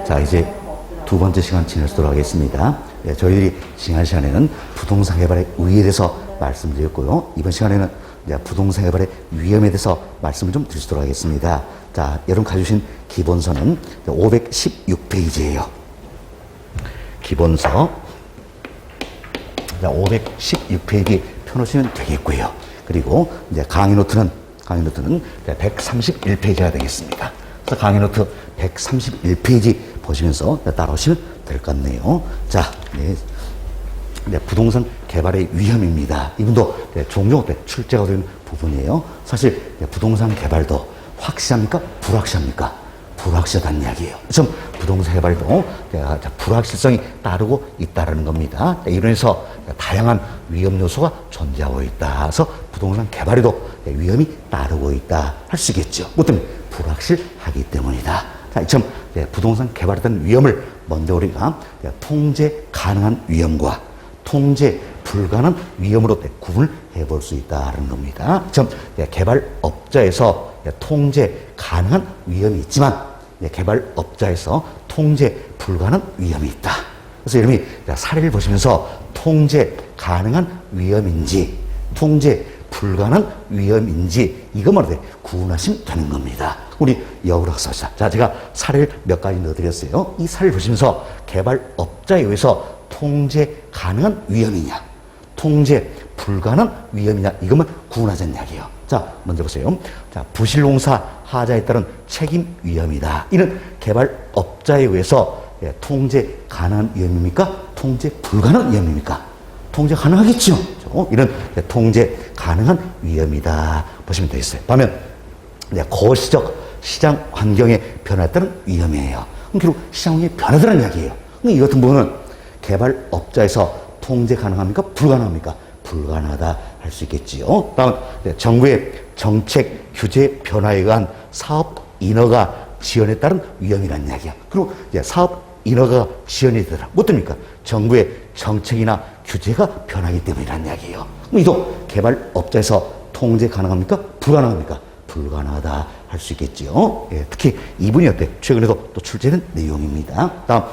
자, 이제 두 번째 시간 지내도록 하겠습니다. 네, 저희들이 지난 시간에는 부동산 개발의 우위에 대해서 말씀드렸고요. 이번 시간에는 부동산 개발의 위험에 대해서 말씀을 좀 드리도록 하겠습니다. 자, 여러분 가져주신 기본서는 516페이지예요. 기본서 516페이지 펴놓으시면 되겠고요. 그리고 이제 강의 노트는 131페이지가 되겠습니다. 그래서 강의 노트 131페이지 보시면서 따라오시면 될 것 같네요. 자, 부동산 개발의 위험입니다. 이분도 종종 출제가 되는 부분이에요. 사실 부동산 개발도 확실합니까? 불확실합니까? 불확실하다는 이야기예요. 좀 부동산 개발도 불확실성이 따르고 있다는 겁니다. 이론에서 다양한 위험 요소가 존재하고 있다. 그래서 부동산 개발에도 위험이 따르고 있다 할 수 있겠죠. 뭐 때문에? 불확실하기 때문이다. 자, 이처럼 부동산 개발에 대한 위험을 먼저 우리가 통제 가능한 위험과 통제 불가능한 위험으로 구분을 해볼 수 있다는 겁니다. 좀 개발업자에서 통제 가능한 위험이 있지만 개발업자에서 통제 불가능한 위험이 있다. 그래서 여러분이 사례를 보시면서 통제 가능한 위험인지 통제 불가능한 위험인지 이것만 구분하시면 되는 겁니다. 우리 여우락사자. 자, 제가 사례를 몇 가지 넣어드렸어요. 이 사례를 보시면서 개발업자에 의해서 통제 가능한 위험이냐, 통제 불가능한 위험이냐 이것만 구분하자는 이야기예요. 자, 먼저 보세요. 자, 부실공사 하자에 따른 책임 위험이다. 이는 개발업자에 의해서 통제 가능한 위험입니까? 통제 불가능한 위험입니까? 통제 가능하겠죠. 이런 통제 가능한 위험이다 보시면 되겠어요. 반면 거시적 시장 환경의 변화에 따른 위험이에요. 결국 시장 환경의 변화라는 이야기예요. 이 같은 부분은 개발업자에서 통제 가능합니까? 불가능합니까? 불가능하다 할 수 있겠지요. 다음 정부의 정책 규제 변화에 의한 사업 인허가 지연에 따른 위험이라는 이야기야. 그리고 사업 인허가 지연이 되더라. 뭐 때문입니까? 정부의 정책이나 규제가 변하기 때문이라는 이야기예요. 이도 개발업자에서 통제 가능합니까? 불가능합니까? 불가능하다 할 수 있겠지요. 특히 이분이 최근에도 또 출제된 내용입니다. 다음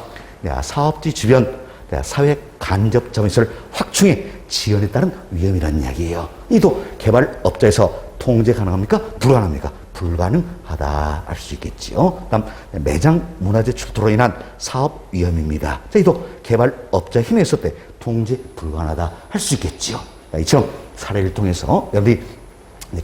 사업지 주변 사회 간접 점유시설 확충의 지연에 따른 위험이라는 이야기예요. 이도 개발업자에서 통제 가능합니까? 불가능합니까? 불가능하다 할 수 있겠지요. 다음 매장 문화재 출토로 인한 사업 위험입니다. 이도 개발업자 힘에 있을 때 통제 불가능하다 할 수 있겠지요. 이처럼 사례를 통해서 여러분이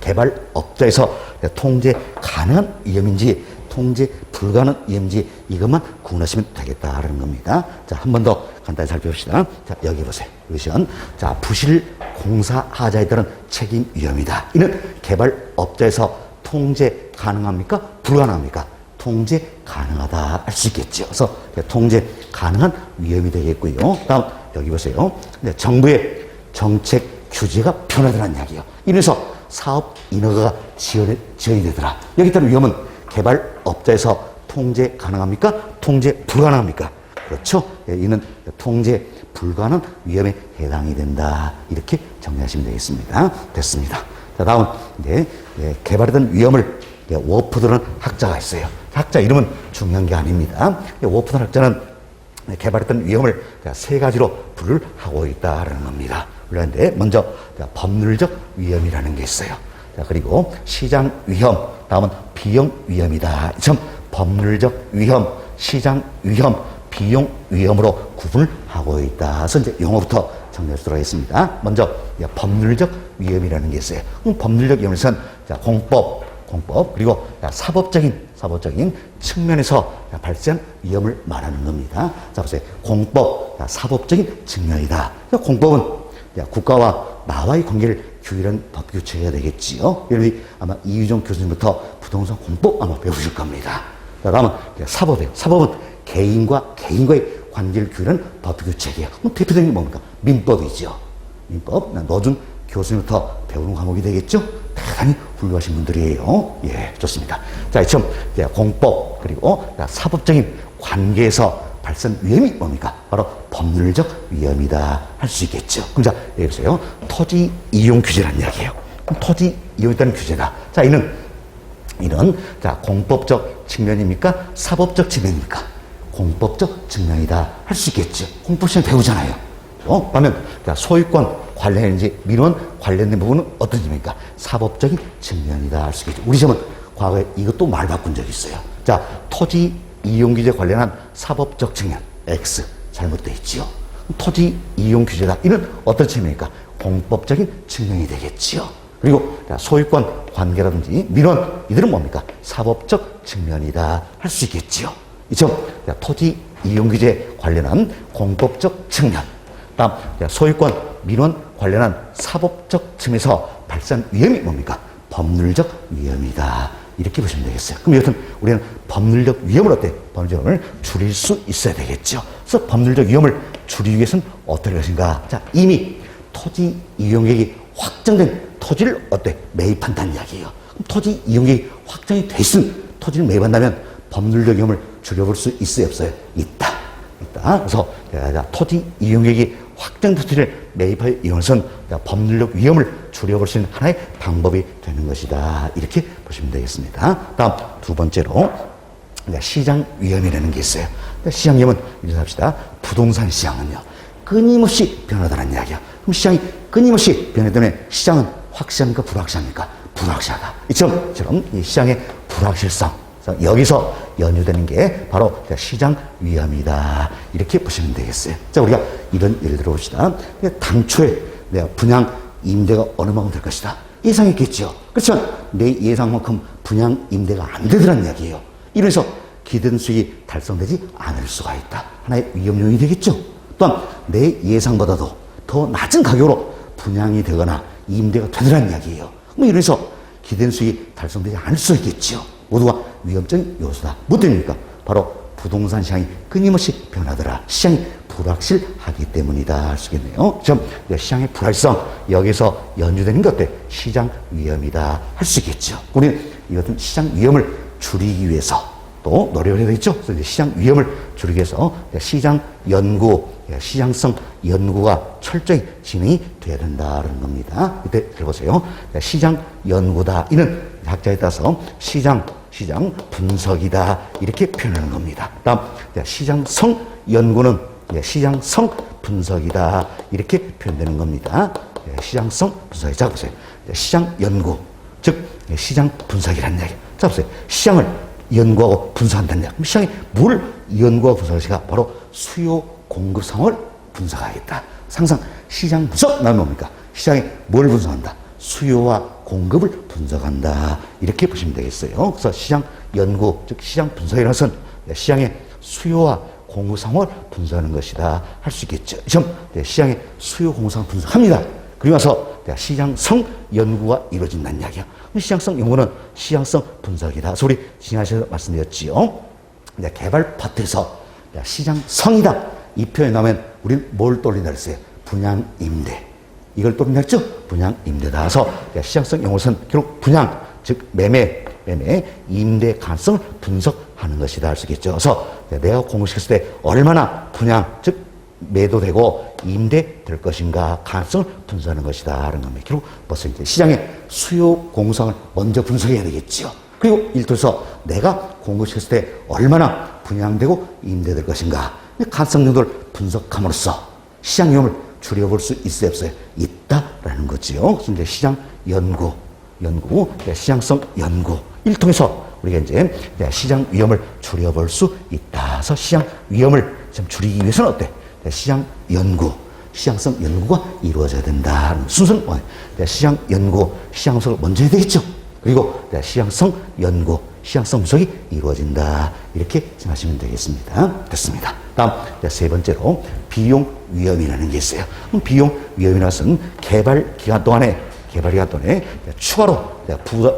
개발업자에서 통제 가능한 위험인지 통제 불가능한 위험인지 이것만 구분하시면 되겠다는 겁니다. 자, 한 번 더 간단히 살펴봅시다. 자, 여기 보세요. 이것은 자, 부실 공사 하자에 따른 책임 위험이다. 이는 개발업자에서 통제 가능합니까? 불가능합니까? 통제 가능하다 할 수 있겠죠. 그래서 통제 가능한 위험이 되겠고요. 다음 여기 보세요. 정부의 정책 규제가 변화되는 이야기예요. 이래서 사업 인허가가 지연이 되더라. 여기 따른 위험은 개발업자에서 통제 가능합니까? 통제 불가능합니까? 그렇죠. 이는 통제 불가능 위험에 해당이 된다. 이렇게 정리하시면 되겠습니다. 됐습니다. 자, 다음 개발에 대한 위험을 워프드라는 학자가 있어요. 학자 이름은 중요한 게 아닙니다. 워프드 학자는 개발에 대한 위험을 세 가지로 분류를 하고 있다는 겁니다. 그런데 먼저 법률적 위험이라는 게 있어요. 그리고 시장 위험, 다음은 비용 위험이다. 참 법률적 위험, 시장 위험, 비용 위험으로 구분을 하고 있다. 그래서 이제 용어부터 정리하도록 하겠습니다. 먼저 법률적 위험이라는 게 있어요. 법률적 위험에서는 공법 그리고 사법적인 측면에서 발생한 위험을 말하는 겁니다. 자, 보세요. 공법, 사법적인 측면이다. 공법은 국가와 나와의 관계를 규율한 법규체가 되겠지요. 여러분이 아마 이유정 교수님부터 부동산 공법 아마 배우실 겁니다. 다음은 사법이에요. 사법은 개인과 개인과의 관계를 규율한 법규체예요. 대표적인 게 뭡니까? 민법이죠. 민법. 노준 교수님부터 배우는 과목이 되겠죠. 대단히 훌륭하신 분들이에요. 예, 좋습니다. 자, 이처럼 공법 그리고 사법적인 관계에서 발생 위험이 뭡니까? 바로 법률적 위험이다 할 수 있겠죠. 그럼 자, 여기 보세요. 토지 이용 규제라는 이야기예요. 토지 이용에 따른 규제다. 자, 이는 자, 공법적 측면입니까? 사법적 측면입니까? 공법적 측면이다 할 수 있겠죠. 공법 시험 배우잖아요. 반면 소유권 관련된 이제 민원 관련된 부분은 어떤 점입니까? 사법적인 측면이다 할 수 있겠죠. 우리 시험은 과거에 이것도 말 바꾼 적이 있어요. 자, 토지 이용 규제 관련한 사법적 측면 X 잘못되어 있지요. 토지 이용 규제다. 이는 어떤 측면입니까? 공법적인 측면이 되겠지요. 그리고 소유권 관계라든지 민원 이들은 뭡니까? 사법적 측면이다 할 수 있겠지요. 이점 토지 이용 규제 관련한 공법적 측면, 다음 소유권 민원 관련한 사법적 측면에서 발생한 위험이 뭡니까? 법률적 위험이다. 이렇게 보시면 되겠어요. 그럼 여튼 우리는 법률적 위험을 법률적 위험을 줄일 수 있어야 되겠죠. 그래서 법률적 위험을 줄이기 위해서는 어떨 것인가? 자, 이미 토지 이용객이 확정된 토지를 매입한다는 이야기예요. 그럼 토지 이용객이 확정이 돼 있으면 토지를 매입한다면 법률적 위험을 줄여볼 수 있어요, 없어요? 있다. 그래서 토지 이용객이 확정 토지를 매입하여 이용해서는 법률적 위험을 줄여볼 수 있는 하나의 방법이 되는 것이다. 이렇게 보시면 되겠습니다. 다음 두 번째로 시장 위험이라는 게 있어요. 시장 위험은 이렇게 합시다. 부동산 시장은요, 끊임없이 변하다는 이야기야. 그럼 시장이 끊임없이 변하기 때문에 시장은 확실합니까? 불확실합니까? 불확실하다. 이처럼 이 시장의 불확실성, 여기서 연유되는 게 바로 시장 위험이다. 이렇게 보시면 되겠어요. 자, 우리가 이런 예를 들어봅시다. 당초에 내가 분양 임대가 어느 만큼 될 것이다. 예상했겠죠. 그렇지만 내 예상만큼 분양 임대가 안 되더란 이야기예요. 이래서 기대된 수익이 달성되지 않을 수가 있다. 하나의 위험 요인이 되겠죠. 또한 내 예상보다도 더 낮은 가격으로 분양이 되거나 임대가 되더란 이야기예요. 이래서 기대된 수익이 달성되지 않을 수 있겠죠. 모두가 위험적인 요소다. 뭐 때문입니까? 바로 부동산 시장이 끊임없이 변하더라. 시장이 불확실하기 때문이다 할 수 있겠네요. 좀 시장의 불확실성, 여기서 연주되는 게 어때? 시장 위험이다 할 수 있겠죠. 우리는 이것은 시장 위험을 줄이기 위해서 또 노력을 해야 되겠죠. 그래서 시장 위험을 줄이기 위해서 시장 연구, 시장성 연구가 철저히 진행이 돼야 된다는 겁니다. 이때 들어보세요. 시장 연구다. 이는 학자에 따라서 시장 분석이다. 이렇게 표현하는 겁니다. 다음, 시장성 연구는 시장성 분석이다. 이렇게 표현되는 겁니다. 시장성 분석이. 자, 보세요. 시장 연구, 즉, 시장 분석이라는 이야기. 자, 보세요. 시장을 연구하고 분석한다는 이야기. 그럼 시장이 뭘 연구하고 분석할까? 바로 수요 공급 상황을 분석하겠다. 항상 시장 분석 나면 뭡니까? 시장이 뭘 분석한다? 수요와 공급을 분석한다. 이렇게 보시면 되겠어요. 그래서 시장 연구, 즉 시장 분석이라는 것은 시장의 수요와 공급 상황을 분석하는 것이다 할 수 있겠죠. 시장의 수요 공급 상황을 분석합니다. 그리고 나서 시장성 연구가 이루어진다는 이야기야. 시장성 연구는 시장성 분석이다. 그래서 우리 지난시간에 말씀드렸지요. 개발 파트에서 시장성이다. 이 표현이 나오면 우리는 뭘 떠올린다 그랬어요? 분양 임대. 이걸 떠올린다 했죠? 분양 임대다. 그래서 시장성 연구는 결국 분양, 즉 매매, 임대 가능성을 분석하는 것이다 할 수 있겠죠. 그래서 내가 공부시켰을 때 얼마나 분양, 즉 매도되고 임대될 것인가 가능성을 분석하는 것이다 하는 겁니다. 결국 벌써 이제 시장의 수요 공급상을 먼저 분석해야 되겠죠. 그리고 예를 들어서 내가 공부시켰을 때 얼마나 분양되고 임대될 것인가 가능성 정도를 분석함으로써 시장 위험을 줄여볼 수 있어요, 없어요? 있다라는 거지요. 그래서 이제 시장 연구, 시장성 연구 이를 통해서 우리가 이제 시장 위험을 줄여볼 수 있다. 그래서 시장 위험을 좀 줄이기 위해서는 어때? 시장 연구, 시장성 연구가 이루어져야 된다. 순서는 시장 연구, 시장성을 먼저 해야 되겠죠. 그리고 시장성 연구, 시장성 분석이 이루어진다. 이렇게 생각하시면 되겠습니다. 됐습니다. 다음 세 번째로 비용 위험이라는 게 있어요. 비용 위험이라는 것은 개발 기간 동안에 추가로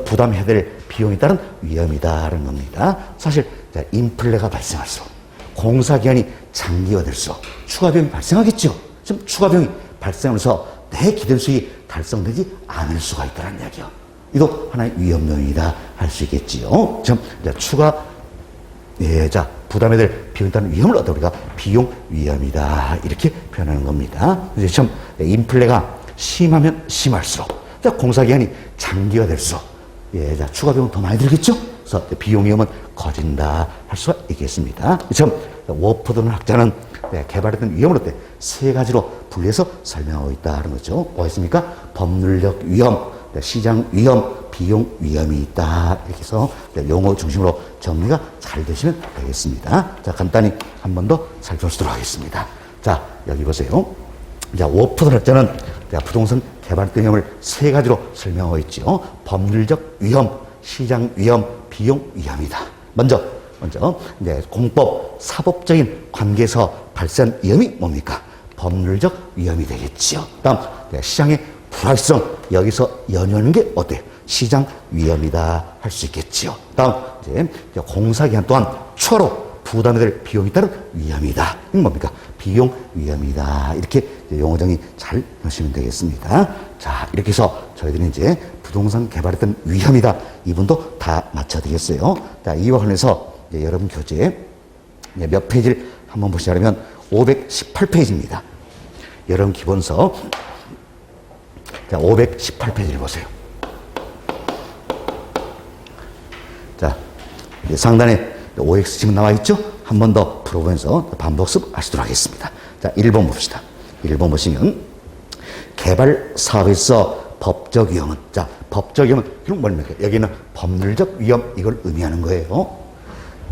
부담해야 될 비용에 따른 위험이다라는 겁니다. 사실 인플레가 발생할수록 공사 기간이 장기화될수록 추가 비용이 발생하겠죠. 좀 추가 비용이 발생하면서 내 기대 수익이 달성되지 않을 수가 있다는 이야기요. 이도 하나의 위험 요인이다 할 수 있겠지요. 추가 부담해야 될 비용에 따른 위험을 우리가 비용 위험이다 이렇게 표현하는 겁니다. 이제 좀 인플레가 심하면 심할수록 공사 기간이 장기화될수록 추가 비용 더 많이 들겠죠. 그래서 비용 위험은 커진다 할 수가 있겠습니다. 워퍼든 학자는 개발했던 위험을 세 가지로 분리해서 설명하고 있다는 거죠. 뭐가 있습니까? 법률적 위험, 시장 위험, 비용 위험이 있다. 이렇게 해서 용어 중심으로 정리가 잘 되시면 되겠습니다. 자, 간단히 한 번 더 살펴보도록 하겠습니다. 자, 여기 보세요. 자, 워퍼든 학자는 부동산 개발 위험을 세 가지로 설명하고 있죠. 법률적 위험, 시장 위험, 비용 위험이다. 먼저 공법, 사법적인 관계에서 발생한 위험이 뭡니까? 법률적 위험이 되겠죠. 다음, 시장의 불확실성, 여기서 연연하는 게 어때요? 시장 위험이다 할 수 있겠죠. 다음, 공사 기간 동안 추가로 부담이 될 비용이 따른 위험이다. 이건 뭡니까? 비용 위험이다. 이렇게 용어 정의 잘 하시면 되겠습니다. 자, 이렇게 해서 저희들은 이제 부동산 개발했던 위험이다. 이분도 다 맞춰드리겠어요. 자, 이와 관련해서 여러분 교재 몇 페이지를 한번 보시자면 518페이지입니다. 여러분 기본서 자, 518페이지를 보세요. 자, 상단에 OX 지금 나와 있죠? 한 번 더 풀어보면서 반복습 하시도록 하겠습니다. 자, 1번 봅시다. 1번 보시면 개발 사업에서 법적 위험은, 자, 법적 위험은 그럼 뭡니까? 여기는 법률적 위험, 이걸 의미하는 거예요.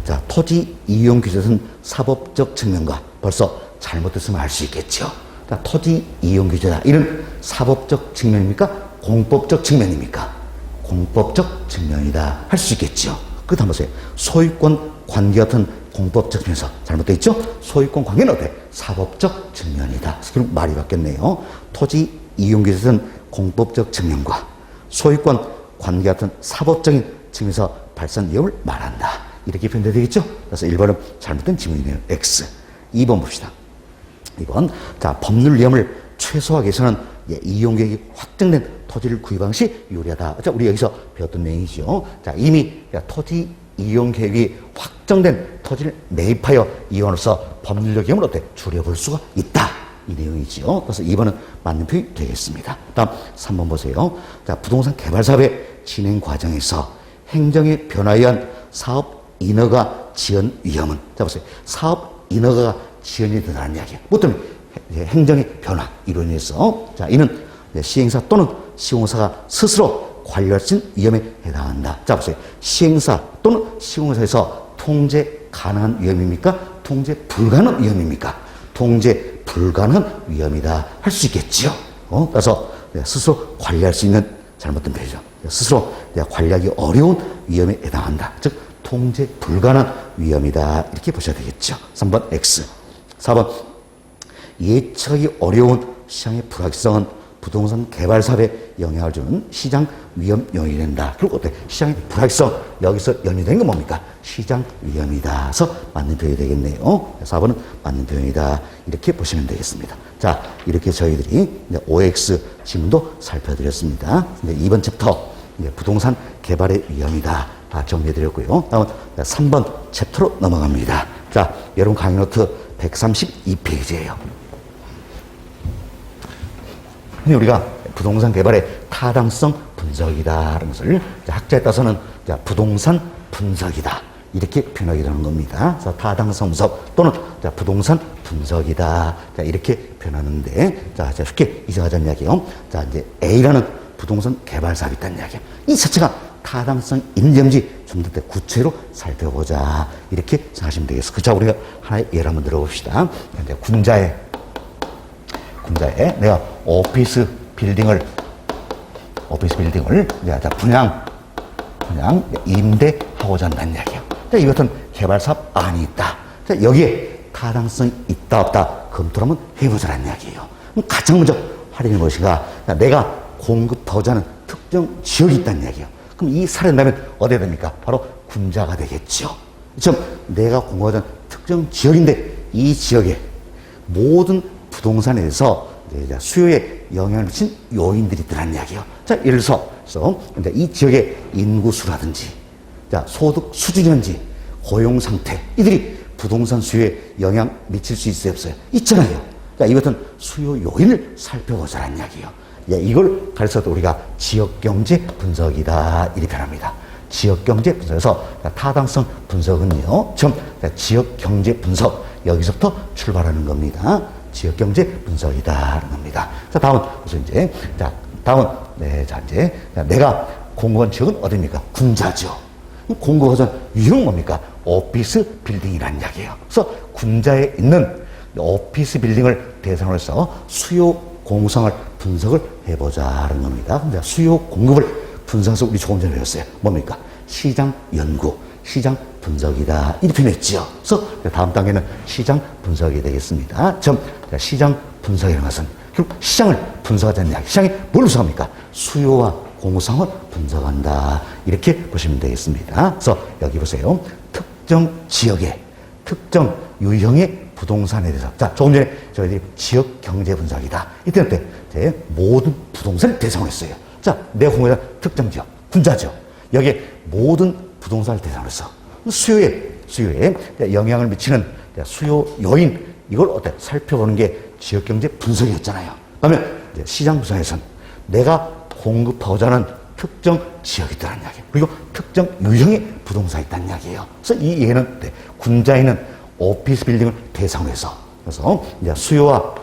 자, 토지 이용 규제는 사법적 측면과 벌써 잘못됐으면 알 수 있겠죠. 자, 토지 이용 규제다. 이는 사법적 측면입니까? 공법적 측면입니까? 공법적 측면이다. 할 수 있겠죠. 그것도 한번 보세요. 소유권 관계 같은 공법적 측면에서 잘못되어 있죠? 소유권 관계는 어때? 사법적 측면이다. 그럼 말이 바뀌었네요. 토지 이용 규제는 공법적 측면과 소유권 관계 같은 사법적인 측면에서 발생한 위험을 말한다. 이렇게 표현돼야 되겠죠? 그래서 1번은 잘못된 지문이네요. X. 2번 봅시다. 2번. 자, 법률 위험을 최소화하기 위해서는 이용 계획이 확정된 토지를 구입하는 것이 유리하다. 자, 우리 여기서 배웠던 내용이죠. 자, 이미 토지 이용 계획이 확정된 토지를 매입하여 이용으로써 법률적 위험을 어때? 줄여볼 수가 있다. 이 내용이지요. 그래서 2번은 맞는 표현이 되겠습니다. 다음 3번 보세요. 자, 부동산 개발 사업의 진행 과정에서 행정의 변화에 의한 사업 인허가 지연 위험은, 자 보세요. 사업 인허가 지연이 된다는 이야기예요. 뭐 때문에? 행정의 변화 이로 인해서, 자, 이는 시행사 또는 시공사가 스스로 관리할 수 있는 위험에 해당한다. 자 보세요. 시행사 또는 시공사에서 통제 가능한 위험입니까? 통제 불가능한 위험입니까? 통제 불가능한 위험이다 할 수 있겠죠. 그래서 스스로 관리할 수 있는, 잘못된 표현이죠. 스스로 관리하기 어려운 위험에 해당한다. 즉 통제 불가능한 위험이다. 이렇게 보셔야 되겠죠. 3번 X. 4번 예측하기 어려운 시장의 불확실성은 부동산 개발 사업에 영향을 주는 시장 위험 요인이 된다. 그리고 어때? 시장의 불확실성, 여기서 연유된 건 뭡니까? 시장 위험이다. 그래서 맞는 표현이 되겠네요. 4번은 맞는 표현이다. 이렇게 보시면 되겠습니다. 자, 이렇게 저희들이 OX 지문도 살펴드렸습니다. 이번 챕터 부동산 개발의 위험이다. 다 정리해드렸고요. 다음은 3번 챕터로 넘어갑니다. 자, 여러분 강의 노트 132페이지예요. 우리가 부동산 개발의 타당성 분석이다라는 것을 학자에 따라서는 부동산 분석이다 이렇게 표현하게 되는 겁니다. 그래서 타당성 분석 또는 부동산 분석이다 이렇게 표현하는데, 자 쉽게 이해하자는 이야기요. 자 이제 A라는 부동산 개발 사업이 있다는 이야기예요. 이 자체가 타당성 있는지 좀 더 구체로 살펴보자 이렇게 생각하시면 되겠습니다. 자 우리가 하나의 예를 한번 들어봅시다. 이제 군자에 내가 오피스 빌딩을 내가 분양 임대하고자 한다는 이야기예요. 자, 이 같은 개발 사업 안이 있다. 자, 여기에 타당성이 있다 없다 검토를 한번 해보자는 이야기예요. 그럼 가장 먼저 활용해 보시가 내가 공급하고자 하는 특정 지역이 있다는 이야기예요. 그럼 이 사례라면 어디에 됩니까? 바로 군자가 되겠죠. 지금 내가 공급하고자 하는 특정 지역인데 이 지역에 모든 부동산에 대해서 수요에 영향을 미친 요인들이 있다는 이야기예요. 자, 예를 들어서 이 지역의 인구수라든지, 자, 소득 수준이든지, 고용 상태, 이들이 부동산 수요에 영향 미칠 수 있어요, 없어요? 있잖아요. 자, 이 같은 수요 요인을 살펴보자는 이야기예요. 이걸 가르쳐도 우리가 지역경제 분석이다 이렇게 표현합니다. 지역경제 분석에서 타당성 분석은요, 처음 지역경제 분석, 여기서부터 출발하는 겁니다. 지역경제 분석이다라는 겁니다. 자, 다음은 무슨 이제, 자, 다음은, 네, 자, 이제, 내가 공부한 지역은 어디입니까? 군자죠. 공부하던 유형은 뭡니까? 오피스 빌딩이라는 이야기예요. 그래서 군자에 있는 오피스 빌딩을 대상으로 해서 수요 공급상을 분석을 해보자는 겁니다. 근데 수요 공급을 분석해서 우리 조금 전에 배웠어요. 뭡니까? 시장 연구, 시장 분석이다. 이렇게 표현했죠. 그래서 다음 단계는 시장 분석이 되겠습니다. 시장 분석이라는 것은 결국 시장을 분석하자는 이야기. 시장이 뭘 분석합니까? 수요와 공급 상황을 분석한다. 이렇게 보시면 되겠습니다. 그래서 여기 보세요. 특정 지역의 특정 유형의 부동산에 대해서. 자, 조금 전에 저희들이 지역 경제 분석이다. 이때 때 모든 부동산을 대상으로 했어요. 자, 내가 공부한 특정 지역, 군자죠. 여기에 모든 부동산을 대상으로 해서 수요에 영향을 미치는 수요 요인, 이걸 어때 살펴보는 게 지역 경제 분석이었잖아요. 그러면 시장 분석에서는 내가 공급하고자 하는 특정 지역이 있다는 이야기예요. 그리고 특정 유형의 부동산이 있다는 이야기예요. 그래서 이 얘는 군자에 있는 오피스 빌딩을 대상으로 해서, 그래서 이제 수요와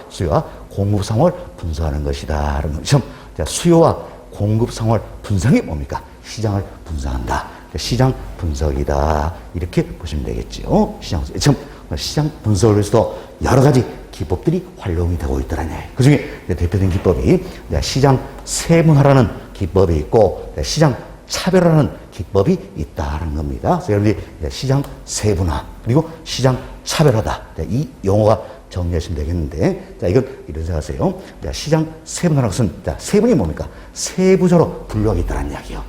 공급 상황을 분석하는 것이다. 수요와 공급 상황을 분석이 뭡니까? 시장을 분석한다. 시장 분석이다. 이렇게 보시면 되겠죠. 시장 분석을 위해서도 여러 가지 기법들이 활용이 되고 있더라니. 그 중에 대표적인 기법이 시장 세분화라는 기법이 있고 시장 차별화라는 기법이 있다는 겁니다. 그래서 여러분들이 시장 세분화 그리고 시장 차별화다. 이 용어가 정리하시면 되겠는데, 자, 이건 이런 생각하세요. 시장 세분화라는 것은 세분이 뭡니까? 세부적으로 분류하겠다는 이야기예요.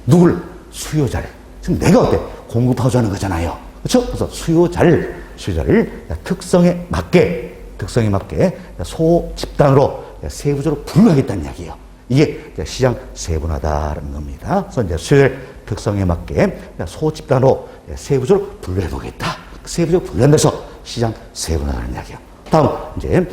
누굴? 수요자를. 지금 내가 어때? 공급하고자 하는 거잖아요. 그렇죠? 그래서 수요자를 특성에 맞게 소 집단으로 세부적으로 분류하겠다는 이야기예요. 이게 시장 세분화다라는 겁니다. 그래서 이제 수요자를 특성에 맞게 소 집단으로 세부적으로 분류해 보겠다. 세부적으로 분류한다서 시장 세분화라는 이야기예요. 다음 이제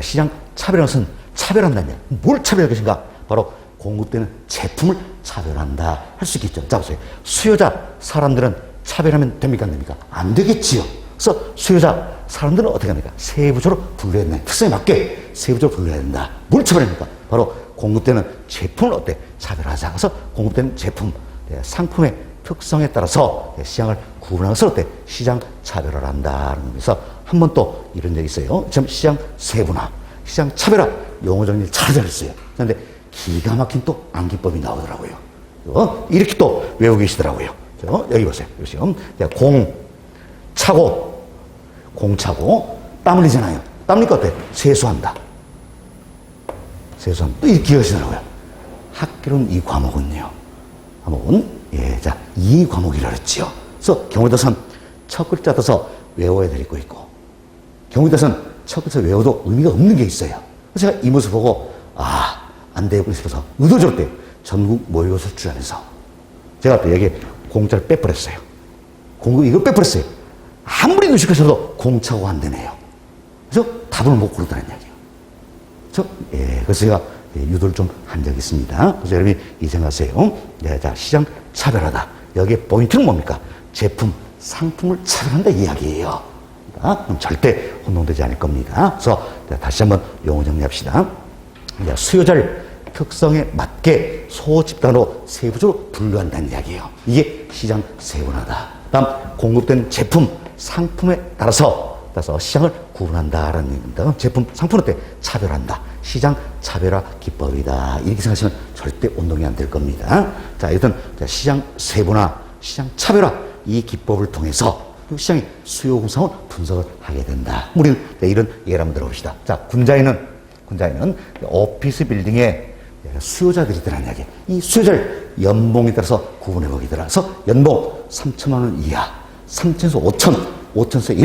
시장 차별화는 것은 차별한다는 이야기. 뭘 차별할 것인가? 바로 공급되는 제품을 차별한다 할 수 있겠죠. 자 보세요. 수요자 사람들은 차별하면 됩니까? 안 됩니까? 안 되겠지요. 그래서 수요자 사람들은 어떻게 합니까? 세부적으로 분류해야 된다. 특성에 맞게 세부적으로 분류해야 된다. 뭘 차별합니까? 바로 공급되는 제품을 어때? 차별하자. 그래서 공급되는 제품, 상품의 특성에 따라서 시장을 구분하는 것을 어때? 시장 차별화를 한다는 거에서 한 번 또 이런 적이 있어요. 지금 시장 세분화, 시장 차별화 용어 정리를 잘 잘했어요. 그런데 기가 막힌 또 암기법이 나오더라고요. 이렇게 또 외우고 계시더라고요. 여기 보세요. 공차고 땀 흘리잖아요. 땀 흘리니까 어때? 세수한다. 또 이렇게 기억하시더라고요. 학교는 이 과목은요. 이 과목이라 그랬지요. 그래서 경우에 첫 글자 떠서 외워야 될 거 있고, 경우에 첫 글자 외워도 의미가 없는 게 있어요. 그래서 제가 이 모습 보고, 안 되고 싶어서 의도적으로 전국 모의고사 출연해서 제가 또 여기 공짜를 빼버렸어요. 이걸 빼버렸어요. 아무리 의식하셔도 공차고 안 되네요. 그래서 답을 못 고르다는 이야기예요. 그래서 제가 유도를 좀 한 적이 있습니다. 그래서 여러분이 이 생각하세요. 자, 시장 차별하다. 여기에 포인트는 뭡니까? 제품, 상품을 차별한다 이 이야기예요. 그럼 절대 혼동되지 않을 겁니다. 그래서 다시 한번 용어 정리합시다. 수요자를 특성에 맞게 소집단으로 세부적으로 분류한다는 이야기예요. 이게 시장 세분화다. 다음 공급된 제품, 상품에 따라서 시장을 구분한다라는 얘기입니다. 제품, 상품은 어때? 차별한다. 시장 차별화 기법이다. 이렇게 생각하시면 절대 운동이 안 될 겁니다. 자, 일단 시장 세분화, 시장 차별화 이 기법을 통해서 시장의 수요 공상을 분석을 하게 된다. 우리는 이런 예를 한번 들어봅시다. 자, 군자에는 오피스 빌딩에 수요자들이 있다는 이야기. 이 수요자를 연봉에 따라서 구분해 보기더라. 그래서 연봉 3천만 원 이하, 3천에서 5천, 5천에서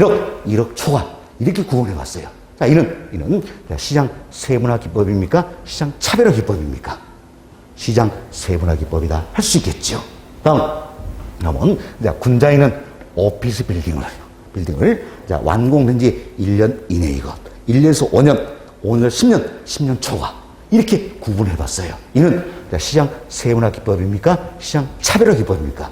1억 초과 이렇게 구분해 봤어요. 자, 이는 시장 세분화 기법입니까? 시장 차별화 기법입니까? 시장 세분화 기법이다 할 수 있겠죠. 다음은 군자에는 오피스 빌딩을 완공된 지 1년 이내 이것, 1년에서 5년, 5년에서 10년 초과 이렇게 구분해 봤어요. 이는 시장 세분화 기법입니까? 시장 차별화 기법입니까?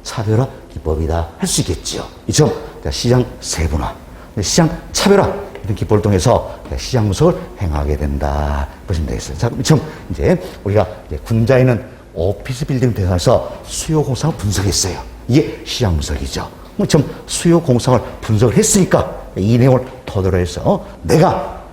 차별화 기법이다 할 수 있겠죠. 이점 시장 세분화, 시장 차별화 이런 기법을 통해서 시장 분석을 행하게 된다 보시면 되겠어요. 자, 그럼 지금 이제 우리가 이제 군자에는 오피스 빌딩 대상에서 수요 공상을 분석했어요. 이게 시장 분석이죠. 그럼 지금 수요 공상을 분석을 했으니까 이 내용을 토대로 해서 내가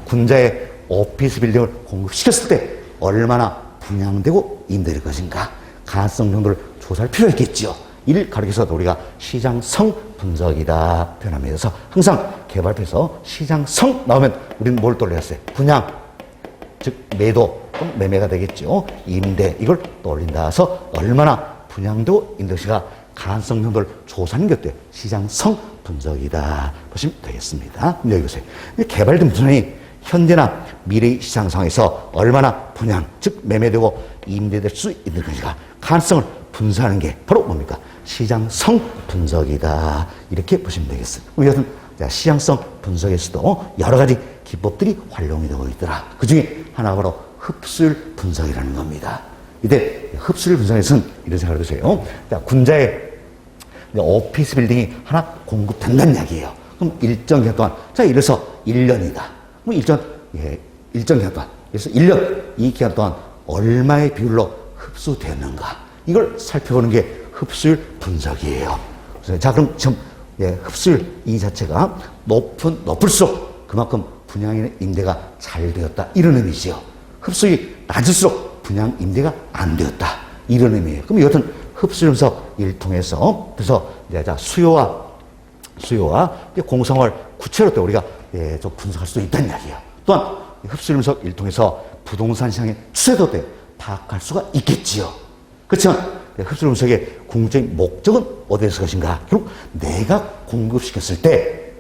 군자에 오피스 빌딩을 공급시켰을 때 얼마나 분양되고 임대될 것인가 가능성 정도를 조사할 필요가 있겠죠. 이를 가리켜서 우리가 시장성 분석이다 표현합니다. 그래서 항상 개발부에서 시장성 나오면 우리는 뭘 떠올렸어요? 분양, 즉 매도, 매매가 되겠죠. 임대, 이걸 떠올린다 해서 얼마나 분양되고 임대시가 가능성 정도를 조사하는 게 어때요? 시장성 분석이다 보시면 되겠습니다. 여기 보세요. 개발된 분양이 현재나 미래의 시장 상황에서 얼마나 분양, 즉 매매되고 임대될 수 있는 것인가 가능성을 분석하는 게 바로 뭡니까? 시장성 분석이다. 이렇게 보시면 되겠습니다. 여튼 시장성 분석에서도 여러 가지 기법들이 활용이 되고 있더라. 그 중에 하나가 바로 흡수율 분석이라는 겁니다. 이때 흡수율 분석에서는 이런 생각을 해보세요. 군자에 오피스 빌딩이 하나 공급된다는 이야기예요. 그럼 일정 기간 동안, 자, 예를 들어서 1년이다. 뭐 일정 기간 동안, 그래서 1년, 이 기간 동안 얼마의 비율로 흡수되었는가. 이걸 살펴보는 게 흡수율 분석이에요. 자, 그럼 지금 흡수율 이 자체가 높을수록 그만큼 분양이나 임대가 잘 되었다. 이런 의미죠. 흡수율이 낮을수록 분양 임대가 안 되었다. 이런 의미예요. 그럼 여튼 흡수율 분석을 통해서 그래서 이제 수요와 공성을 구체로 또 우리가 좀 분석할 수 있다는 이야기예요. 또한 흡수율 분석을 통해서 부동산 시장의 추세도 파악할 수가 있겠지요. 그렇지만 흡수율 분석의 궁극적인 목적은 어디에서 것인가? 결국 내가 공급시켰을 때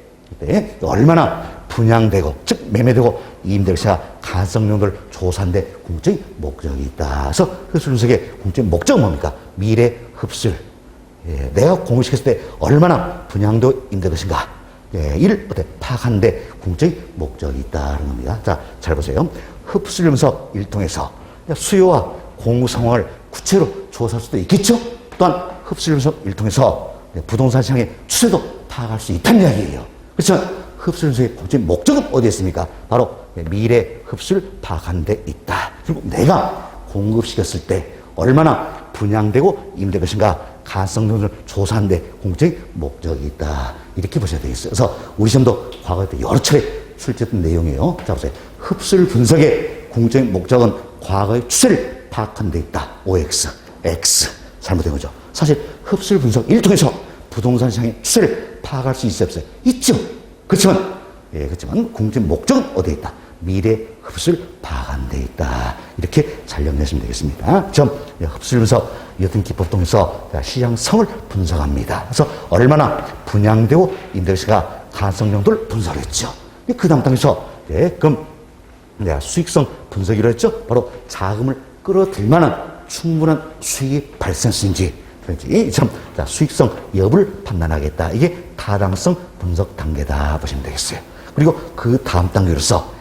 얼마나 분양되고 즉 매매되고 임대차 가능성 정도를 조사하는데 궁극적인 목적이 있다. 그래서 흡수율 분석의 궁극적인 목적은 뭡니까? 미래 흡수율. 내가 공급시켰을 때 얼마나 분양도 임대될 것인가? 이를 파악하는데 궁극적인 목적이 있다는 겁니다. 자, 잘 보세요. 흡수율 분석을 통해서 수요와 공급 상황을 구체로 조사할 수도 있겠죠. 또한 흡수율 분석을 통해서 부동산 시장의 추세도 파악할 수 있다는 이야기예요. 그렇지만 흡수율 분석의 궁극적인 목적은 어디에 있습니까? 바로 미래 흡수율 파악하는 데 있다. 그리고 내가 공급시켰을 때 얼마나 분양되고 임대될 것인가 가능성 정도를 조사하는 데 궁극적인 목적이 있다. 이렇게 보셔야 되겠어요. 그래서 우리 시험도 과거에 여러 차례 출제했던 내용이에요. 자, 보세요. 흡수율 분석의 궁극적인 목적은 과거의 추세를 파악하는 데 있다. OX, X. 잘못된 거죠. 사실 흡수율 분석을 통해서 부동산 시장의 추세를 파악할 수 있어요, 없어요? 있죠. 그렇지만 궁극적인 목적은 어디에 있다? 미래 흡수율 파악하는 데 있다. 이렇게 잘 정리하시면 되겠습니다. 흡수율 분석 이 같은 기법 통해서 시장성을 분석합니다. 그래서 얼마나 분양되고 임대시가 가능성 정도를 분석을 했죠. 그 다음 단계에서 그럼 내가 수익성 분석이라 했죠. 바로 자금을 끌어들일 만한 충분한 수익이 발생했는지 수익성 여부를 판단하겠다. 이게 타당성 분석 단계다 보시면 되겠어요. 그리고 그 다음 단계로서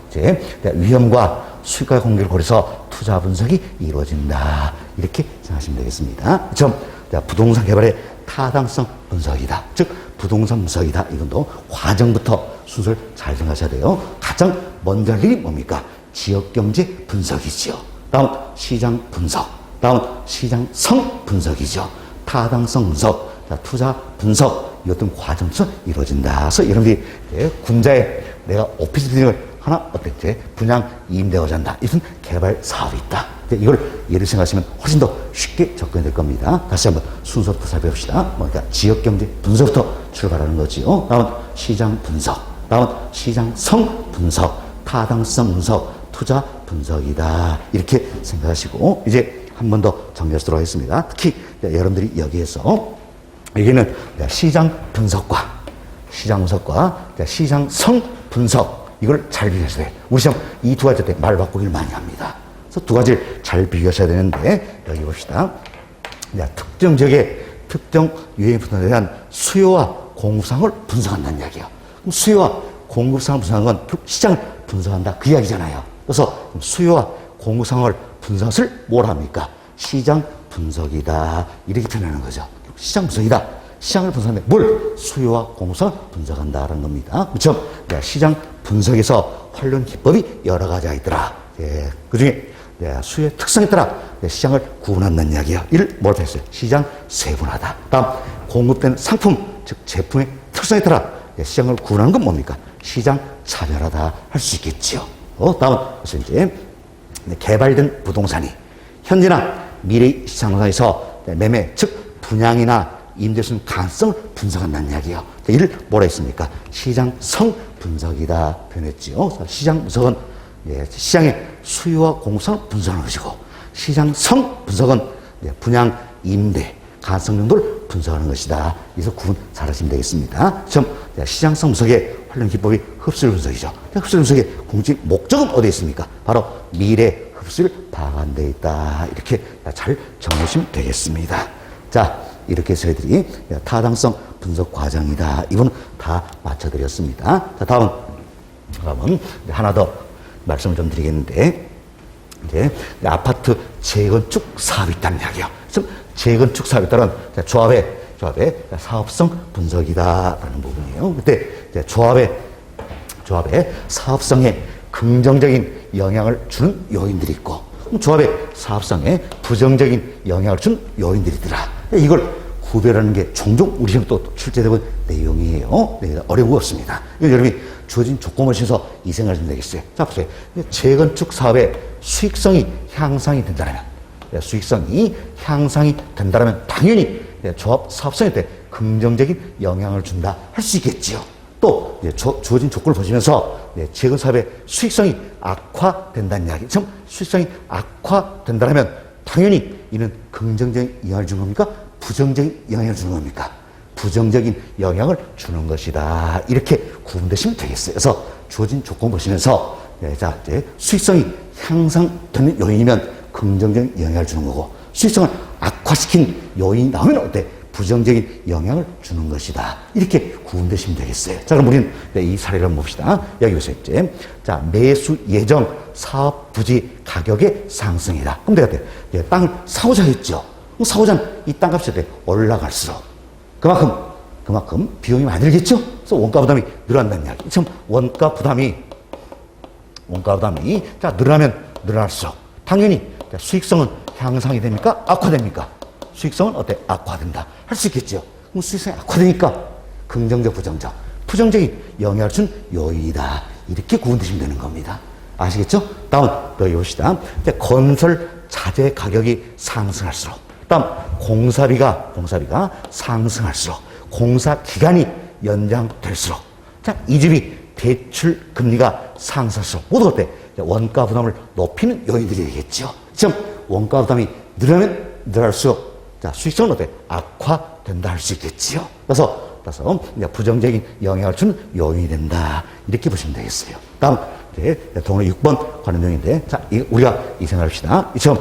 위험과 수익과의 관계를 고려해서 투자 분석이 이루어진다. 이렇게 생각하시면 되겠습니다. 부동산 개발의 타당성 분석이다. 즉 부동산 분석이다. 이건도 과정부터 순서를 잘 생각하셔야 돼요. 가장 먼저 할 일이 뭡니까? 지역경제 분석이죠. 다음 시장 분석, 다음 시장성 분석이죠. 타당성 분석, 투자 분석 이 어떤 과정에서 이루어진다. 그래서 여러분들이 군자에 내가 오피스 빌딩을 하나 어땠지? 분양 임대하고자 한다. 이것은 개발 사업이 있다. 이걸 예를 생각하시면 훨씬 더 쉽게 접근이 될 겁니다. 다시 한번 순서부터 살펴봅시다. 그러니까 지역경제 분석부터 출발하는 거지요. 다음 시장 분석, 다음 시장성 분석, 타당성 분석, 투자 분석이다. 이렇게 생각하시고 이제 한 번 더 정리하도록 하겠습니다. 특히 여러분들이 여기에서 여기는 시장 분석과 시장성 분석 이걸 잘 비교하셔야 돼요. 우리 시험 이 두 가지 때 말 바꾸기를 많이 합니다. 그래서 두 가지를 잘 비교하셔야 되는데 여기 봅시다. 특정 지역의 특정 유행 분야에 대한 수요와 공급상을 분석한다는 이야기예요. 그럼 수요와 공급상을 분석하는 건 시장을 분석한다 그 이야기잖아요. 그래서 수요와 공급상을 분석을 뭘 합니까? 시장 분석이다. 이렇게 표현하는 거죠. 시장 분석이다. 시장을 분석하는데 뭘? 수요와 공급성을 분석한다라는 겁니다. 그렇죠? 시장 분석에서 활용 기법이 여러 가지가 있더라. 예, 그 중에 수요의 특성에 따라 시장을 구분한다는 이야기예요. 이를 뭐라고 했어요? 시장 세분화다. 다음, 공급되는 상품, 즉 제품의 특성에 따라 시장을 구분하는 건 뭡니까? 시장 차별화다 할 수 있겠죠. 다음, 그래서 이제 개발된 부동산이 현재나 미래 시장상에서 매매, 즉 분양이나 임대할 수 있는 가능성을 분석한다는 이야기예요. 이를 뭐라 했습니까? 시장성 분석이다 표현했지요. 시장 분석은 시장의 수요와 공급성을 분석하는 것이고, 시장성 분석은 분양, 임대, 가능성 정도를 분석하는 것이다. 그래서 구분 잘 하시면 되겠습니다. 처음 시장성 분석의 활용 기법이 흡수율 분석이죠. 흡수율 분석의 공식 목적은 어디에 있습니까? 바로 미래 흡수율 파악한 데 있다. 이렇게 잘 정리하시면 되겠습니다. 자, 이렇게 해서 저희들이 타당성 분석 과정이다. 이건 다 맞춰드렸습니다. 자, 다음은 하나 더 말씀을 좀 드리겠는데, 이제 아파트 재건축 사업이 있다는 이야기예요. 재건축 사업에 따른 조합의 사업성 분석이다라는 부분이에요. 그때 조합의 사업성에 긍정적인 영향을 주는 요인들이 있고, 조합의 사업성에 부정적인 영향을 주는 요인들이 있더라. 이걸 구별하는 게 종종 우리 시험 또 출제되는 내용이에요. 네, 어려운 거 없습니다. 여러분이 주어진 조건을 주셔서 이 생각을 좀 내겠어요. 자, 보세요. 재건축 사업의 수익성이 향상이 된다면, 당연히 조합 사업성에 대해 긍정적인 영향을 준다 할 수 있겠지요. 또 주어진 조건을 보시면서 재건 사업의 수익성이 악화된다는 이야기. 즉 수익성이 악화된다면 당연히 이는 긍정적인 영향을 주는 겁니까? 부정적인 영향을 주는 겁니까? 부정적인 영향을 주는 것이다. 이렇게 구분되시면 되겠어요. 그래서 주어진 조건 보시면서 수익성이 향상되는 요인이면 긍정적인 영향을 주는 거고, 수익성을 악화시킨 요인이 나오면 어때? 부정적인 영향을 주는 것이다. 이렇게 구분되시면 되겠어요. 자, 그럼 우리는 이 사례를 한번 봅시다. 여기 보세요. 이제. 자, 매수 예정 사업 부지 가격의 상승이다. 그럼 내가 어때? 땅을 사고자 했죠. 사고자는 이 땅값이 어때? 올라갈수록 그만큼 비용이 많이 들겠죠? 그래서 원가 부담이 늘어난다는 이야기. 지금 원가 부담이 늘어나면 늘어날수록 당연히 수익성은 향상이 됩니까? 악화됩니까? 수익성은 어때? 악화된다. 할 수 있겠죠. 그럼 수익성이 악화되니까 긍정적, 부정적인 영향을 준 요인이다. 이렇게 구분되시면 되는 겁니다. 아시겠죠? 다음 또 봅시다. 건설 자재 가격이 상승할수록, 다음 공사비가 상승할수록, 공사 기간이 연장될수록, 자, 이 집이 대출 금리가 상승할수록 모두 어때? 원가 부담을 높이는 요인들이 되겠죠. 지금 원가 부담이 늘어나면 늘어날수록 수익성은 어때? 악화된다 할 수 있겠지요. 그래서 부정적인 영향을 주는 요인이 된다. 이렇게 보시면 되겠어요. 다음 동호 6번 관련 내용인데, 자, 우리가 이 생각합시다. 지금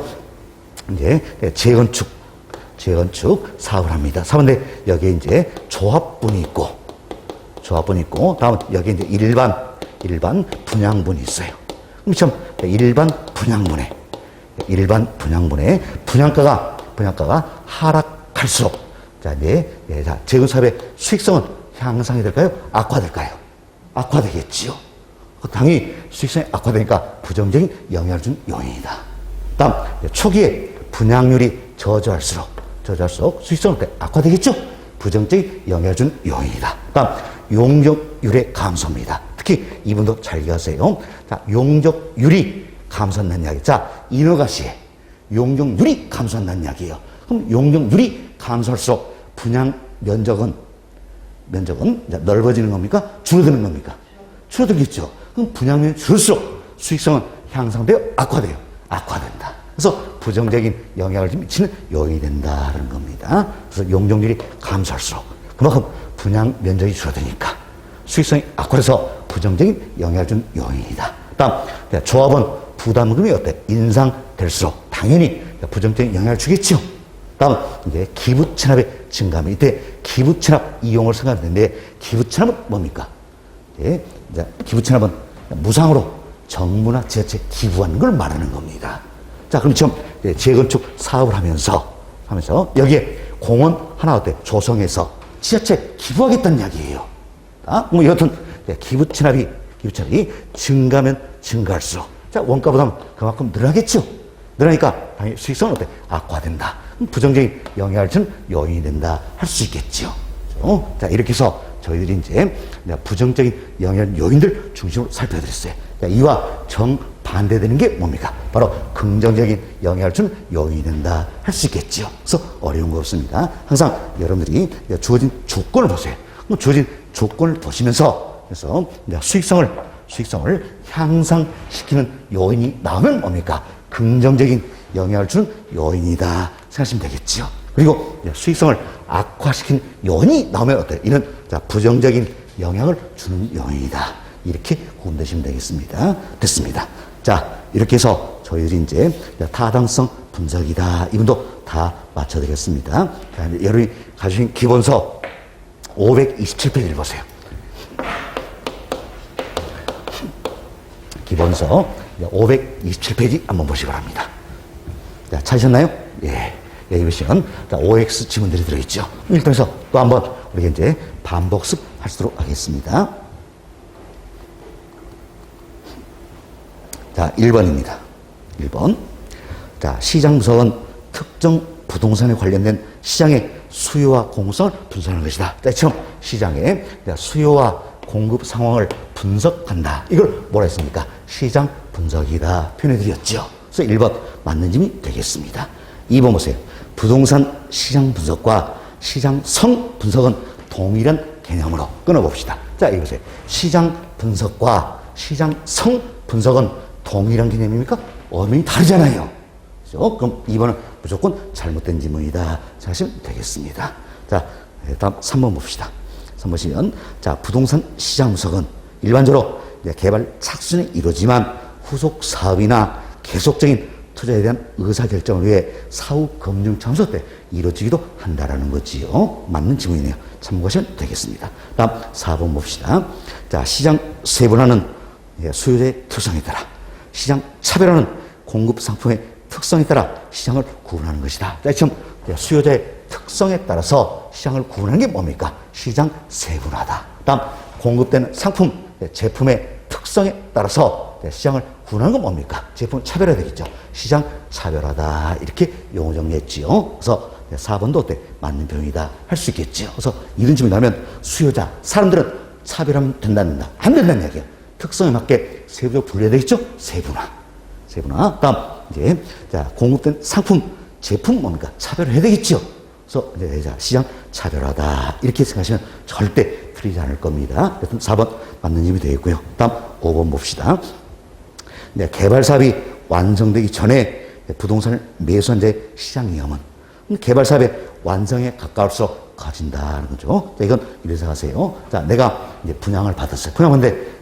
이제 재건축 사업을 합니다. 사업인데 여기에 이제 조합분이 있고, 다음 여기에 이제 일반 분양분이 있어요. 그럼 지금 일반 분양분에 분양가가 하락할수록, 재건 사업의 수익성은 향상이 될까요? 악화될까요? 악화되겠지요. 당연히 수익성이 악화되니까 부정적인 영향을 준 요인이다. 다음, 초기에 분양률이 저조할수록 수익성은 악화되겠죠? 부정적인 영향을 준 요인이다. 다음, 용적률의 감소입니다. 특히 이분도 잘 기억하세요. 자, 용적률이 감소한다는 이야기. 자, 인허가시에 용적률이 감소한다는 이야기예요. 그럼 용적률이 감소할수록 분양 면적은 넓어지는 겁니까? 줄어드는 겁니까? 줄어들겠죠. 그럼 분양면이 줄수록 수익성은 향상되어 악화된다. 그래서 부정적인 영향을 미치는 요인이 된다는 겁니다. 그래서 용적률이 감소할수록 그만큼 분양 면적이 줄어드니까 수익성이 악화해서 부정적인 영향을 준 요인이다. 다음, 조합원 부담금이 어때? 인상될수록 당연히 부정적인 영향을 주겠죠. 다음, 이제 기부 체납의 증가면 이때 기부 체납 이용을 생각하는데, 기부 체납은 뭡니까? 기부 체납은 무상으로 정부나 지자체 기부하는 걸 말하는 겁니다. 자, 그럼 지금 재건축 사업을 하면서 여기에 공원 하나 어때? 조성해서 지자체 기부하겠다는 이야기예요. 아, 뭐 여하튼 기부 체납이 증가면 증가할수록 자, 원가 부담은 그만큼 늘어나겠죠. 늘어나니까 당연히 수익성은 어때? 악화된다. 부정적인 영향을 주는 요인이 된다. 할 수 있겠죠. 자, 이렇게 해서 저희들이 이제 부정적인 영향 요인들 중심으로 살펴드렸어요. 자, 이와 정반대되는 게 뭡니까? 바로 긍정적인 영향을 주는 요인이 된다. 할 수 있겠죠. 그래서 어려운 거 없습니다. 항상 여러분들이 주어진 조건을 보세요. 주어진 조건을 보시면서 그래서 수익성을 향상시키는 요인이 나오면 뭡니까? 긍정적인 영향을 주는 요인이다 생각하시면 되겠죠. 그리고 수익성을 악화시킨 요인이 나오면 어때요? 이는 부정적인 영향을 주는 요인이다. 이렇게 구분되시면 되겠습니다. 됐습니다. 자, 이렇게 해서 저희들이 이제 타당성 분석이다. 이분도 다 맞춰드렸습니다. 여러분이 가지신 기본서 527페이지를 보세요. 기본서 527페이지 한번 보시기 바랍니다. 자, 찾으셨나요? 예. 여기 보시면 OX 지문들이 들어있죠. 일단에서 또 한번 우리가 이제 반복습 하도록 하겠습니다. 자, 1번입니다. 1번. 자, 시장 분석은 특정 부동산에 관련된 시장의 수요와 공급성을 분석하는 것이다. 자, 지금 시장의 수요와 공급 상황을 분석한다. 이걸 뭐라 했습니까? 시장 분석이다. 표현해드렸죠. 그래서 1번 맞는 점이 되겠습니다. 2번 보세요. 부동산 시장 분석과 시장성 분석은 동일한 개념으로 끊어봅시다. 자, 이거 보세요. 시장 분석과 시장성 분석은 동일한 개념입니까? 어명이 다르잖아요. 그렇죠? 그럼 2번은 무조건 잘못된 지문이다. 생각하시면 되겠습니다. 자, 다음 3번 봅시다. 3번 보시면, 자, 부동산 시장 분석은 일반적으로 개발 착순이 이루어지만 후속 사업이나 계속적인 투자에 대한 의사결정을 위해 사후 검증 참소 때 이루어지기도 한다라는 거지요. 맞는 지문이네요. 참고하시면 되겠습니다. 다음 4번 봅시다. 자, 시장 세분화는 수요자의 특성에 따라, 시장 차별화는 공급 상품의 특성에 따라 시장을 구분하는 것이다. 자, 지금 수요자의 특성에 따라서 시장을 구분하는 게 뭡니까? 시장 세분화다. 다음 공급되는 상품, 제품의 특성에 따라서 시장을 구분하는 건 뭡니까? 제품 차별화 되겠죠. 시장 차별화다. 이렇게 용어 정리했지요. 그래서 4번도 어때? 맞는 표현이다. 할 수 있겠죠. 그래서 이런 질문이 나오면 수요자, 사람들은 차별하면 된다. 안 된다는 이야기야. 특성에 맞게 세부적으로 분류해야 되겠죠? 세분화. 다음, 이제, 자, 공급된 상품, 제품 뭡니까? 차별해야 되겠죠. 그래서 이제 시장 차별화다. 이렇게 생각하시면 절대 틀리지 않을 겁니다. 그래서 4번 맞는 점이 되겠고요. 다음 5번 봅시다. 개발 사업이 완성되기 전에 부동산을 매수한 자의 시장 위험은 개발 사업의 완성에 가까울수록 커진다는 거죠. 자, 이건 이렇게 생각하세요. 자, 내가 이제 분양을 받았어요. 분양받는데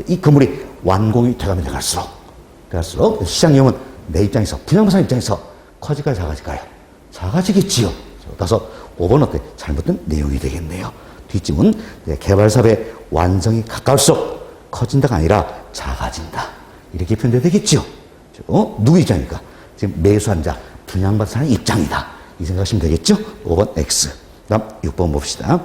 이 건물이 완공이 돼가면 돼갈수록 시장 위험은 내 입장에서 분양받는 입장에서 커질까요, 작아질까요? 작아지겠지요. 그래서 5번 어때? 잘못된 내용이 되겠네요. 뒷집은 개발 사업의 완성이 가까울수록 커진다가 아니라 작아진다. 이렇게 표현돼야 되겠죠. 누구 입장입니까? 지금 매수한 자, 분양받은 사람의 입장이다. 이 생각하시면 되겠죠? 5번 X. 다음 6번 봅시다.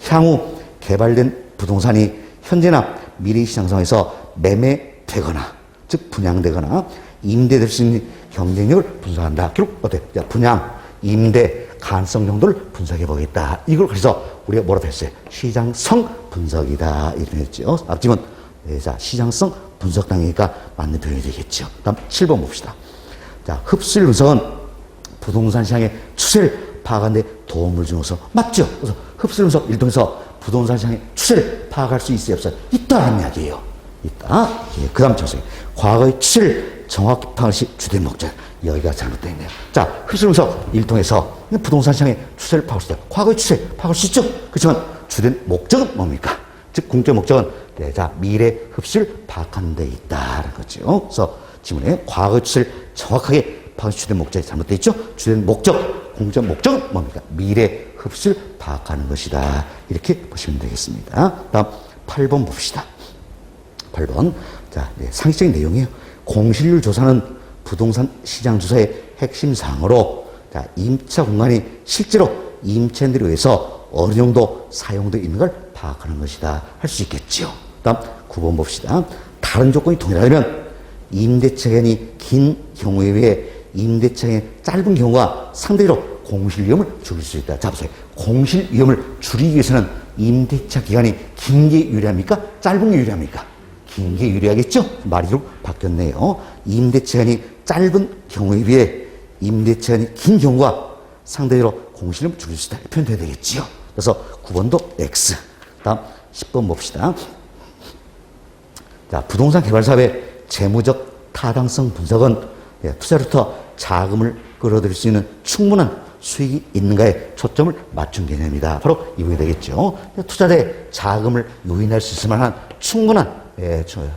향후 개발된 부동산이 현재나 미래 시장 상황에서 매매되거나, 즉 분양되거나 임대될 수 있는 경쟁력을 분석한다. 결국 어때? 분양, 임대, 가능성 정도를 분석해 보겠다. 이걸 그래서 우리가 뭐라고 했어요? 시장성 분석이다. 이렇게 했죠. 앞집은 자, 시장성 분석 단계가 맞는 표현이 되겠죠. 다음 7번 봅시다. 자, 흡수율 분석은 부동산 시장의 추세를 파악하는 데 도움을 주면서 맞죠? 그래서 흡수율 분석 일통해서 부동산 시장의 추세를 파악할 수 있어요, 없어요? 있다라는 이야기예요. 있다. 예, 그 다음 쳤어요. 과거의 추세를 정확히 파악하는 것이 주된 목적. 여기가 잘못되어 있네요. 자, 흡수율 분석 일통해서 부동산 시장의 추세를 파악할 수 있다. 과거의 추세 파악할 수 있죠? 그렇지만 주된 목적은 뭡니까? 즉, 공적 목적은 자, 미래 흡수를 파악하는 데 있다는 거죠. 그래서 지문에 과거 추세를 정확하게 파악하는 주된 목적이 잘못되어 있죠. 주된 목적, 공적 목적은 뭡니까? 미래 흡수를 파악하는 것이다. 이렇게 보시면 되겠습니다. 다음 8번 봅시다. 8번. 자, 상식적인 내용이에요. 공실률 조사는 부동산 시장 조사의 핵심 사항으로 자, 임차 공간이 실제로 임차인들에 의해서 어느 정도 사용되어 있는 걸 파악하는 것이다 할 수 있겠죠. 다음 9번 봅시다. 다른 조건이 동일하다면 임대차 기간이 긴 경우에 비해 임대차 기간이 짧은 경우가 상대적으로 공실 위험을 줄일 수 있다. 자 보세요. 공실 위험을 줄이기 위해서는 임대차 기간이 긴 게 유리합니까? 짧은 게 유리합니까? 긴 게 유리하겠죠? 말이 좀 바뀌었네요. 임대차 기간이 짧은 경우에 비해 임대차 기간이 긴 경우가 상대적으로 공실 위험을 줄일 수 있다. 표현돼야 되겠지요. 그래서 9번도 X. 다음 10번 봅시다. 자, 부동산 개발 사업의 재무적 타당성 분석은 투자로부터 자금을 끌어들일 수 있는 충분한 수익이 있는가에 초점을 맞춘 개념이다. 바로 이 부분이 되겠죠. 투자자의 자금을 요인할 수 있을 만한 충분한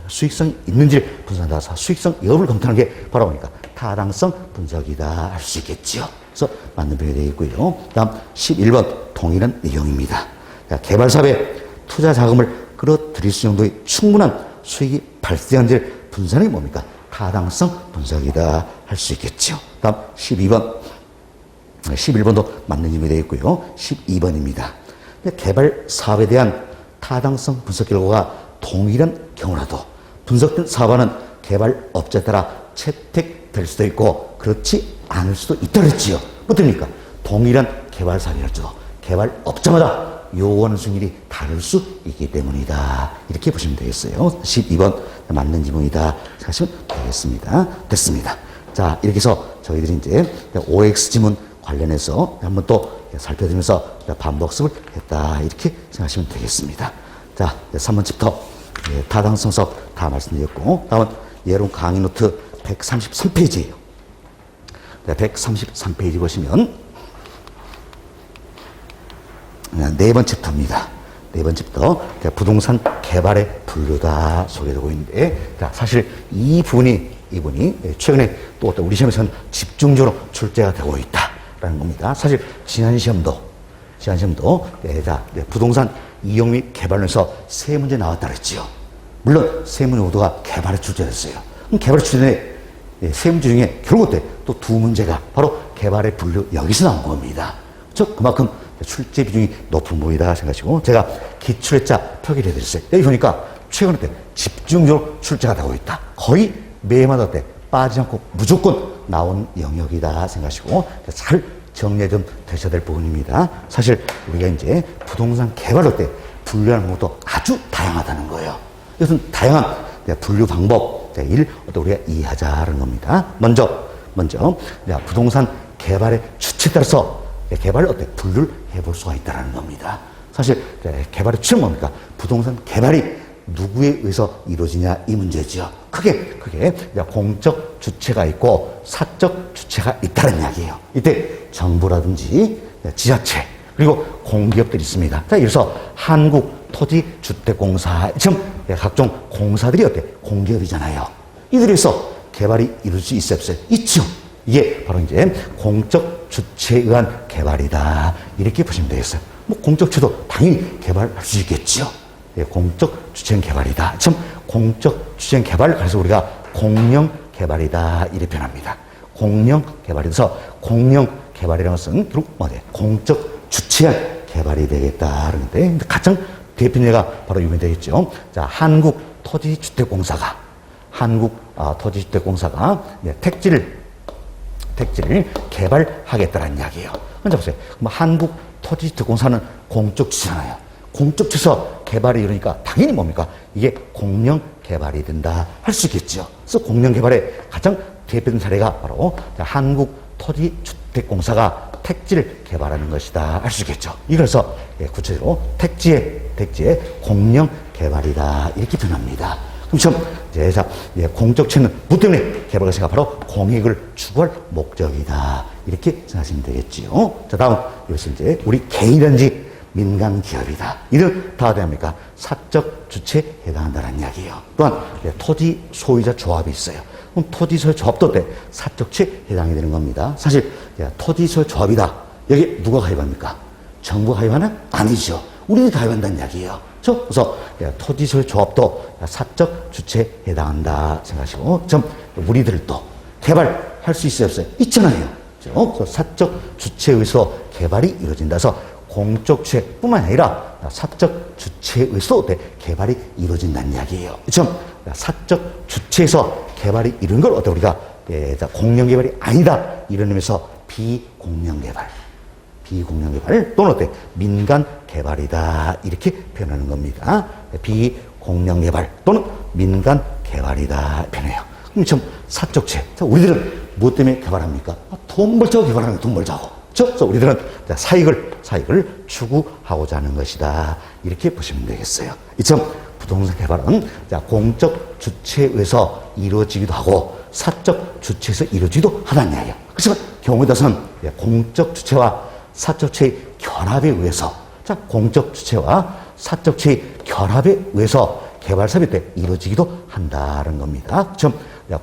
수익성이 있는지를 분석한다. 수익성 여부를 검토하는 게 바로 보니까 타당성 분석이다 할 수 있겠죠. 그래서 맞는 표현이 되겠고요. 다음 11번 동일한 내용입니다. 개발 사업에 투자 자금을 끌어들일 수 정도의 충분한 수익이 발생한지를 분석하는 게 뭡니까? 타당성 분석이다 할 수 있겠죠. 다음 12번. 11번도 맞는 질문이 되겠고요. 12번입니다. 개발 사업에 대한 타당성 분석 결과가 동일한 경우라도 분석된 사업화는 개발업자에 따라 채택될 수도 있고 그렇지 않을 수도 있다 그랬지요. 어떻습니까? 동일한 개발 사업이랄지도 개발업자마다 요구하는 수익률이 다를 수 있기 때문이다. 이렇게 보시면 되겠어요. 12번 맞는 질문이다 생각하시면 되겠습니다. 됐습니다. 자, 이렇게 해서 저희들이 이제 OX 지문 관련해서 한번 또 살펴드리면서 반복습을 했다. 이렇게 생각하시면 되겠습니다. 자, 3번 챕터 타당성 수업 다 말씀드렸고 다음은 예론 강의 노트 133페이지예요. 133페이지 보시면 네 번째 챕터입니다. 네 번째 챕터 부동산 개발의 분류다 소개되고 있는데 자, 사실 이 부분이 최근에 또 우리 시험에서는 집중적으로 출제가 되고 있다라는 겁니다. 사실 지난 시험도 부동산 이용 및 개발에서 세 문제 나왔다 그랬지요. 물론 세 문제 모두가 개발에 출제됐어요. 그럼 개발에 출제된 세 문제 중에 결국 또 두 문제가 바로 개발의 분류 여기서 나온 겁니다. 그렇죠? 그만큼 출제 비중이 높은 부분이다 생각하시고 제가 기출했자 표기를 해드렸어요. 여기 보니까 최근에 집중적으로 출제가 되고 있다. 거의 매해마다 빠지지 않고 무조건 나온 영역이다 생각하시고 잘 정리 좀 되셔야 될 부분입니다. 사실 우리가 이제 부동산 개발할 때 분류하는 것도 아주 다양하다는 거예요. 이것은 다양한 분류 방법, 우리가 이해하자는 겁니다. 먼저 부동산 개발의 주체에 따라서 개발을 어떻게 분류를 해볼 수가 있다는 겁니다. 사실 개발의 주체는 뭡니까? 부동산 개발이 누구에 의해서 이루어지냐 이 문제죠. 크게 공적 주체가 있고 사적 주체가 있다는 이야기예요. 이때 정부라든지 지자체 그리고 공기업들이 있습니다. 자, 그래서 한국토지주택공사 지금 각종 공사들이 공기업이잖아요. 이들에서 개발이 이룰 수 있어요, 없어요? 있죠. 이게 바로 이제 공적 주체에 의한 개발이다. 이렇게 보시면 되겠어요. 공적 주체도 당연히 개발할 수 있겠죠. 공적 주체는 개발이다. 지금 공적 주체는 개발을 그래서 우리가 공영 개발이다. 이렇게 표현합니다. 공영 개발이라서 공영 개발이라는 것은 결국 공적 주체의 개발이 되겠다. 그런데 가장 대표적인 예가 바로 유명이 되겠죠. 자, 한국토지주택공사가 택지를 개발하겠다는 이야기예요. 먼저 보세요. 그럼 한국토지주택공사는 공적 주체잖아요. 공적 주체에서 개발이 이러니까 당연히 뭡니까? 이게 공영 개발이 된다 할 수 있겠죠. 그래서 공영 개발의 가장 대표적인 사례가 바로 한국토지주택공사가 택지를 개발하는 것이다 할 수 있겠죠. 이래서 구체적으로 택지의 공영 개발이다 이렇게 표현합니다. 그럼 지금 공적 주체는 뭐 때문에 개발가치가 바로 공익을 추구할 목적이다 이렇게 생각하시면 되겠지요. 자, 다음 이것이 이제 우리 개인이든지 민간 기업이다. 이들 다 됩니까? 사적 주체에 해당한다는 이야기예요. 또한 토지 소유자 조합이 있어요. 그럼 토지 소유 조합도 사적 주체에 해당이 되는 겁니다. 사실 토지 소유 조합이다. 여기 누가 가입합니까? 정부가 가입하는? 아니죠. 우리들이 가입한다는 이야기예요. 그래서 토지 소유 조합도 사적 주체에 해당한다 생각하시고, 우리들도 개발할 수 있어요, 없어요? 있잖아요. 그래서 사적 주체에 의해서 개발이 이루어진다. 그래서 공적 주체뿐만 아니라 사적 주체에 의해서 개발이 이루어진다는 이야기예요. 그렇죠? 사적 주체에서 개발이 이루는 걸 어때 우리가 공영 개발이 아니다 이런 의미에서 비공영 개발 또는 어때 민간 개발이다 이렇게 표현하는 겁니다. 비공영 개발 또는 민간 개발이다 표현해요. 그럼 좀 사적체. 우리들은 무엇 때문에 개발합니까? 돈 벌자고 개발하는 거예요. 돈 벌자고. 그래서 우리들은 사익을 추구하고자 하는 것이다. 이렇게 보시면 되겠어요. 이처럼 부동산 개발은 공적 주체에 의해서 이루어지기도 하고 사적 주체에서 이루어지기도 하다는 이야기예요. 그렇지만 경우에 따라서는 공적 주체와 사적 주체의 결합에 의해서 공적 주체와 사적 주체의 결합에 의해서 개발 사업이 이루어지기도 한다는 겁니다. 그렇죠?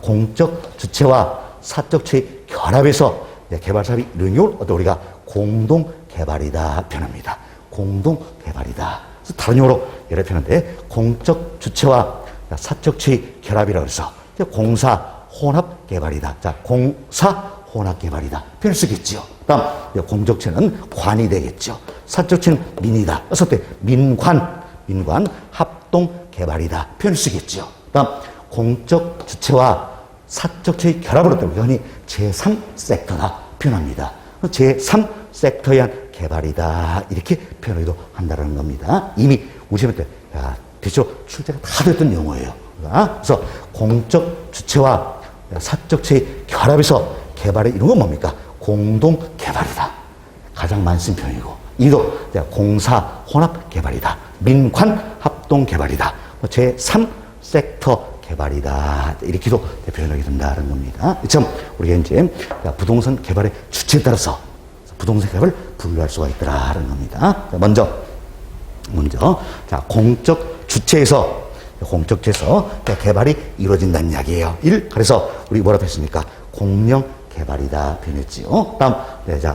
공적 주체와 사적 주체의 결합에서 개발 사업이 이루어지는 걸 우리가 공동 개발이다 표현합니다. 공동 개발이다. 다른 용어로 예를 표현하는데 공적 주체와 사적 주체의 결합이라고 해서 공사 혼합 개발이다. 공사 혼합 개발이다. 표현을 쓰겠죠. 다음 공적체는 관이 되겠죠. 사적체는 민이다. 그래서 민관 합동 개발이다. 표현을 쓰겠죠. 다음 공적 주체와 사적체의 결합으로 우리가 흔히 제3섹터다 표현합니다. 제3섹터에 의한 개발이다 이렇게 표현하기도 한다는 겁니다. 이미 우리 시험 때 대체로 출제가 다 됐던 용어예요. 그래서 공적 주체와 사적체의 결합에서 개발에 이룬 건 뭡니까? 공동 개발이다. 가장 많이 쓴 표현이고 이도 공사 혼합 개발이다. 민관 합동 개발이다. 제3섹터 개발이다. 이렇게도 표현하게 된다는 겁니다. 참 우리가 이제 부동산 개발의 주체에 따라서 부동산 개발을 분류할 수가 있더라는 겁니다. 먼저 공적 주체에서 개발이 이루어진다는 이야기예요. 그래서 우리 뭐라고 했습니까? 공영 개발이다 표현했지요. 다음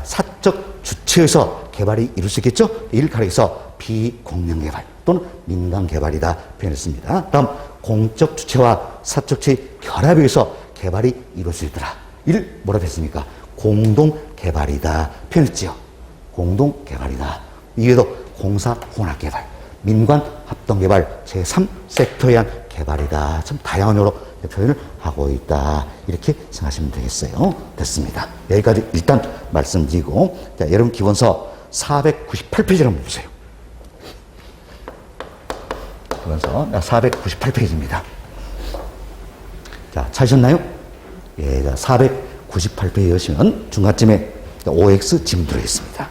사적 주체에서 개발이 이룰 수 있겠죠? 가리켜서 비공영 개발 또는 민간 개발이다 표현했습니다. 다음 공적 주체와 사적 주체의 결합에 의해서 개발이 이룰 수 있더라. 뭐라고 했습니까? 공동 개발이다 표현했지요. 공동 개발이다. 이게도 공사 혼합 개발, 민관 합동 개발, 제3섹터에 의한 개발이다. 참 다양한 용어로 표현을 하고 있다. 이렇게 생각하시면 되겠어요. 됐습니다. 여기까지 일단 말씀드리고 여러분 기본서 498페이지를 한번 보세요. 기본서 498페이지입니다. 찾으셨나요? 예, 498페이지 여시면 중간쯤에 OX 지문 들어있습니다.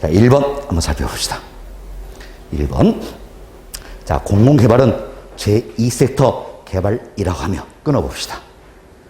1번 한번 살펴봅시다. 1번. 공공개발은 제2섹터 개발이라고 하며 끊어봅시다.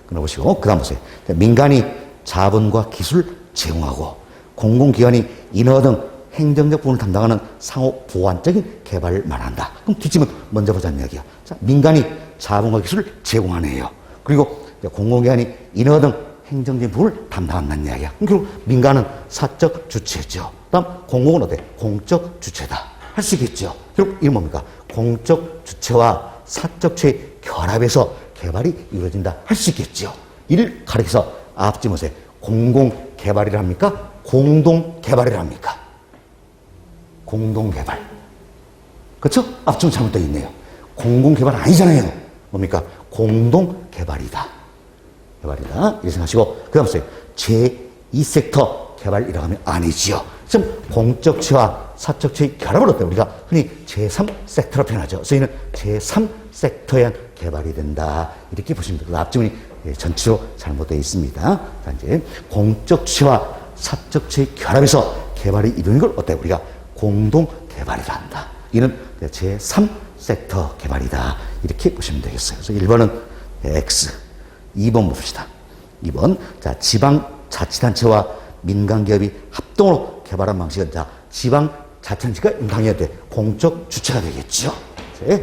끊어보시고 그 다음 보세요. 민간이 자본과 기술 제공하고 공공기관이 인허가 등 행정적 부분을 담당하는 상호 보완적인 개발을 말한다. 그럼 뒷집은 먼저 보자는 이야기야. 민간이 자본과 기술을 제공하네요. 그리고 공공기관이 인허가 등 행정적인 부분을 담당한다는 이야기야. 그럼 민간은 사적 주체죠. 다음 공공은 어때? 공적 주체다. 할 수 있겠죠. 그럼 이게 뭡니까? 공적 주체와 사적 주체의 결합해서 개발이 이루어진다. 할 수 있겠죠. 이를 가리켜서 앞뒤 보세요. 공공 개발이라 합니까? 공동 개발이라 합니까? 공동 개발. 그렇죠? 앞뒤 잘못되어 있네요. 공공 개발 아니잖아요. 뭡니까? 공동 개발이다. 개발이다. 이렇게 생각하시고 그 다음 보세요. 제2섹터 개발이라고 하면 아니지요. 지금 공적체와 사적체의 결합을 어때요? 우리가 흔히 제3섹터로 표현하죠. 그래서 이는 제3섹터에 의한 개발이 된다. 이렇게 보시면 됩니다. 앞지문이 전체로 잘못되어 있습니다. 자, 이제 공적체와 사적체의 결합에서 개발이 이루는 걸 어때요? 우리가 공동 개발이라 한다. 이는 제3섹터 개발이다. 이렇게 보시면 되겠어요. 그래서 1번은 X. 2번 봅시다. 2번. 지방자치단체와 민간기업이 합동으로 개발한 방식은 지방자치단체가 당연히 공적 주체가 되겠죠.